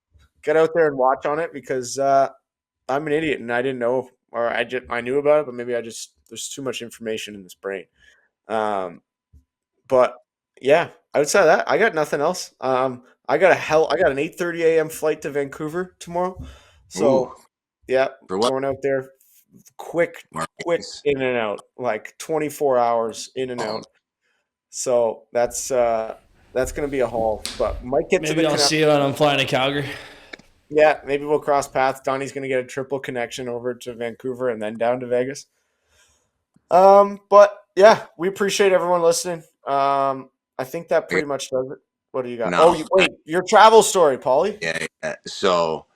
Get out there and watch on it because I'm an idiot and I didn't know, or I knew about it, but maybe there's too much information in this brain. But yeah, outside of that, I got nothing else. I got an 8:30 a.m. flight to Vancouver tomorrow. So yeah, going out there, quick in and out, like 24 hours in and out. So that's going to be a haul, but might get maybe I'll see you when I'm flying to Calgary. Yeah, maybe we'll cross paths. Donnie's going to get a triple connection over to Vancouver and then down to Vegas. But yeah, we appreciate everyone listening. I think that pretty much does it. What do you got? No, wait, your travel story, Pauly. Yeah. So,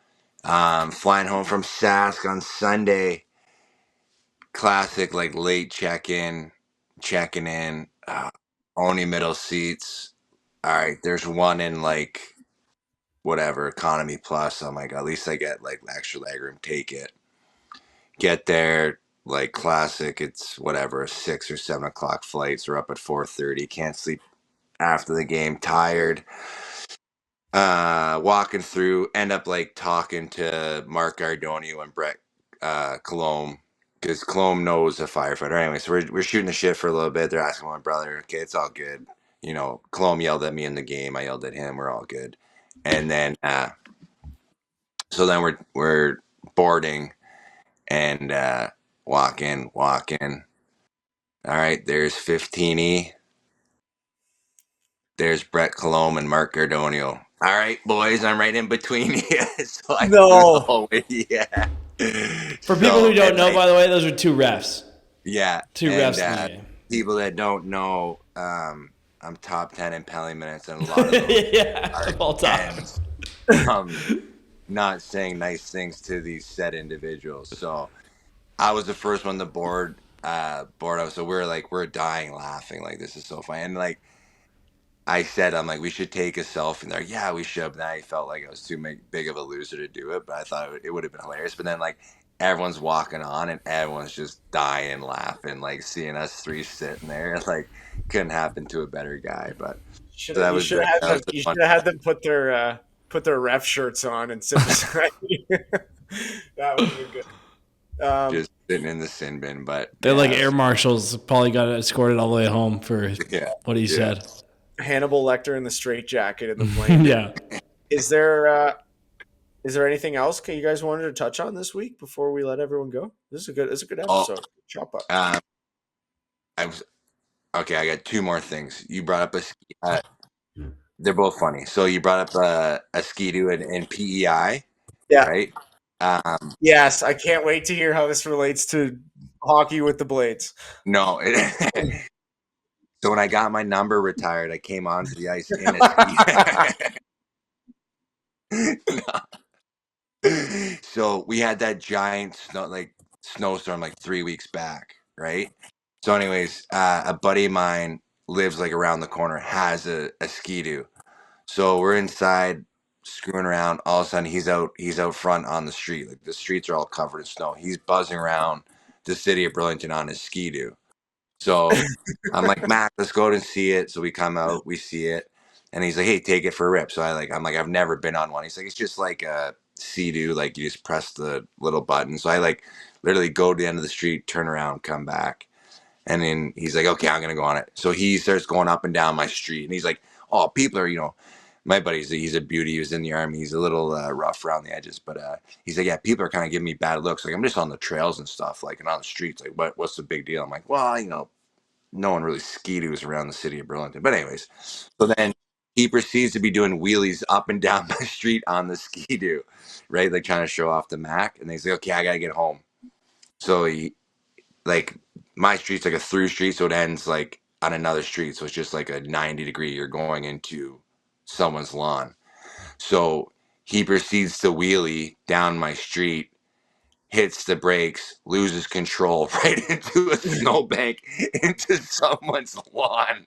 flying home from Sask on Sunday. Classic, like late checking in. Only middle seats. All right, there's one in like whatever economy plus. I'm like, at least I get like extra legroom. Take it. Get there, like classic. It's whatever 6 or 7 o'clock flights. We're up at 4:30. Can't sleep after the game. Tired. Walking through. End up like talking to Mark Gardonio and Brett Colombe. Because Colombe knows a firefighter. Anyway, so we're shooting the shit for a little bit. They're asking my brother, okay, it's all good. You know, Colombe yelled at me in the game. I yelled at him. We're all good. And then So then we're boarding and walk in. All right, there's 15E. There's Brett Colomb and Mark Gardonio. All right, boys, I'm right in between you. So I go through the No. hallway. Yeah. For people who don't know, like, by the way, those are two refs. yeah, Two and refs in the game. people that don't know, I'm top 10 in penalty minutes, and a lot of those Yeah, are of all time. 10s. Not saying nice things to these said individuals. So I was the first one to board out. So we're dying laughing. Like, this is so funny. And like I said, I'm like, we should take a selfie. And they're like, yeah, we should. But then I felt like I was too big of a loser to do it. But I thought it would have been hilarious. But then like everyone's walking on and everyone's just dying laughing, like seeing us three sitting there. Like, couldn't happen to a better guy. But so that You was should the, have that had was them. the You fun. should have had them put their ref shirts on and sit beside you. That would have been good. Just sitting in the sin bin. But They're yeah, like air marshals. Probably got escorted all the way home for yeah, what he yeah. said. Hannibal Lecter in the straitjacket in the plane. Yeah. Is there anything else you guys wanted to touch on this week before we let everyone go? This is a good episode. Chop up. I was okay. I got two more things. You brought up they're both funny. So you brought up a ski-doo in PEI, Yeah. right? Yes, I can't wait to hear how this relates to hockey with the Blades. No. So when I got my number retired, I came onto the ice in a ski. No. So we had that giant snowstorm like 3 weeks back, right? So anyways, a buddy of mine lives like around the corner, has a ski-doo. So we're inside screwing around. All of a sudden, he's out front on the street. Like, the streets are all covered in snow. He's buzzing around the city of Burlington on his ski-doo. So I'm like, Mac, let's go out and see it. So we come out, we see it, and he's like, hey, take it for a rip. So I'm like, I've never been on one. He's like, it's just like a Sea-Doo, like you just press the little button. So I like literally go to the end of the street, turn around, come back. And then he's like, okay, I'm going to go on it. So he starts going up and down my street. And he's like, oh, people are, my buddy's he's a beauty. He was in the Army. He's a little rough around the edges. But he's like, yeah, people are kind of giving me bad looks. Like, I'm just on the trails and stuff, like, and on the streets. Like, what's the big deal? I'm like, well, no one really ski-doos around the city of Burlington. But anyways, so then he proceeds to be doing wheelies up and down my street on the ski-doo, right? Like, trying to show off the Mac. And he's like, okay, I got to get home. So like, my street's like a through street, so it ends like on another street. So it's just like a 90-degree. You're going into someone's lawn. So he proceeds to wheelie down my street, hits the brakes, loses control right into a snowbank, into someone's lawn.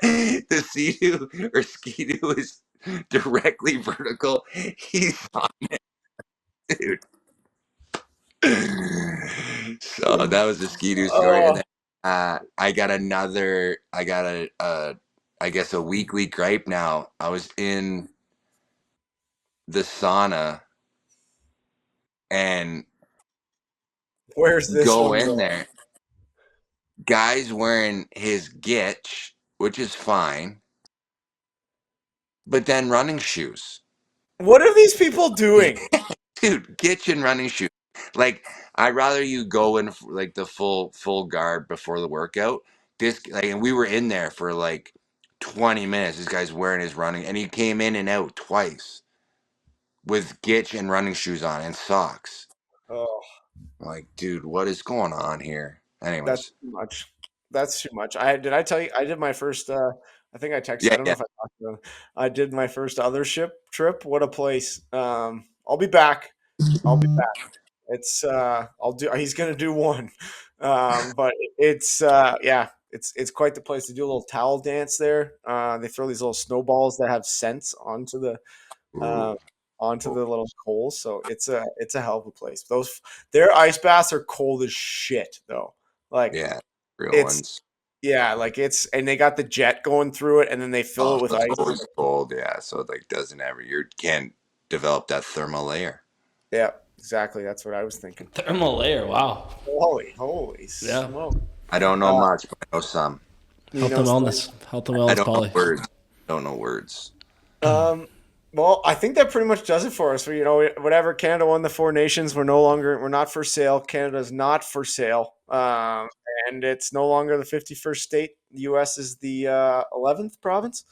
The Sea-Doo or Ski-Doo is directly vertical. He's on it, dude. So that was the Ski-Doo story. And then I got I guess a weekly gripe now. I was in the sauna and Where's this go one in going? there. Guy's wearing his Gitch, which is fine, but then running shoes. What are these people doing? Dude, Gitch and running shoes. Like, I'd rather you go in like the full garb before the workout. And we were in there for like 20 minutes. This guy's wearing his running, and he came in and out twice with Gitch and running shoes on and socks. Oh, I'm like, dude, what is going on here? that's Anyways, too much. That's too much. I tell you I did my first I think I texted. yeah, I don't know if I talked to them. I did my first other ship trip. What a place. I'll be back. I'll be back. It's he's gonna do one. But it's yeah, it's quite the place to do a little towel dance there. They throw these little snowballs that have scents uh, onto the little coals. So it's a hell of a place. Their ice baths are cold as shit though. Like, yeah, real it's ones. yeah, like and they got the jet going through it, and then they fill it with So it's ice. always cold, yeah. So it like doesn't ever you can't develop that thermal layer. Yeah, exactly. That's what I was thinking. Thermal layer. Wow. Holy Yeah. smoke! I don't know much, but I know some. Health and wellness. Health and wellness, I don't know Pauly. words. Don't know words. Well, I think that pretty much does it for us. Whatever, Canada won the Four Nations. We're not for sale. Canada's not for sale. And it's no longer the 51st state. The U.S. is the 11th province.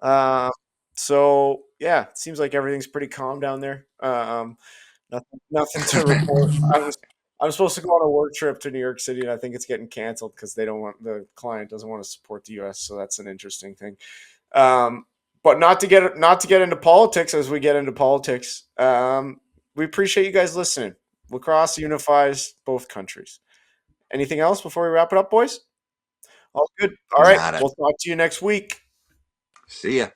Um, so yeah, it seems like everything's pretty calm down there. Nothing to report. I'm supposed to go on a work trip to New York City, and I think it's getting canceled because the client doesn't want to support the U.S. So that's an interesting thing. Um, but not to get into politics as we get into politics. We appreciate you guys listening. Lacrosse unifies both countries. Anything else before we wrap it up, boys? All good. All right. Nada. We'll talk to you next week. See ya.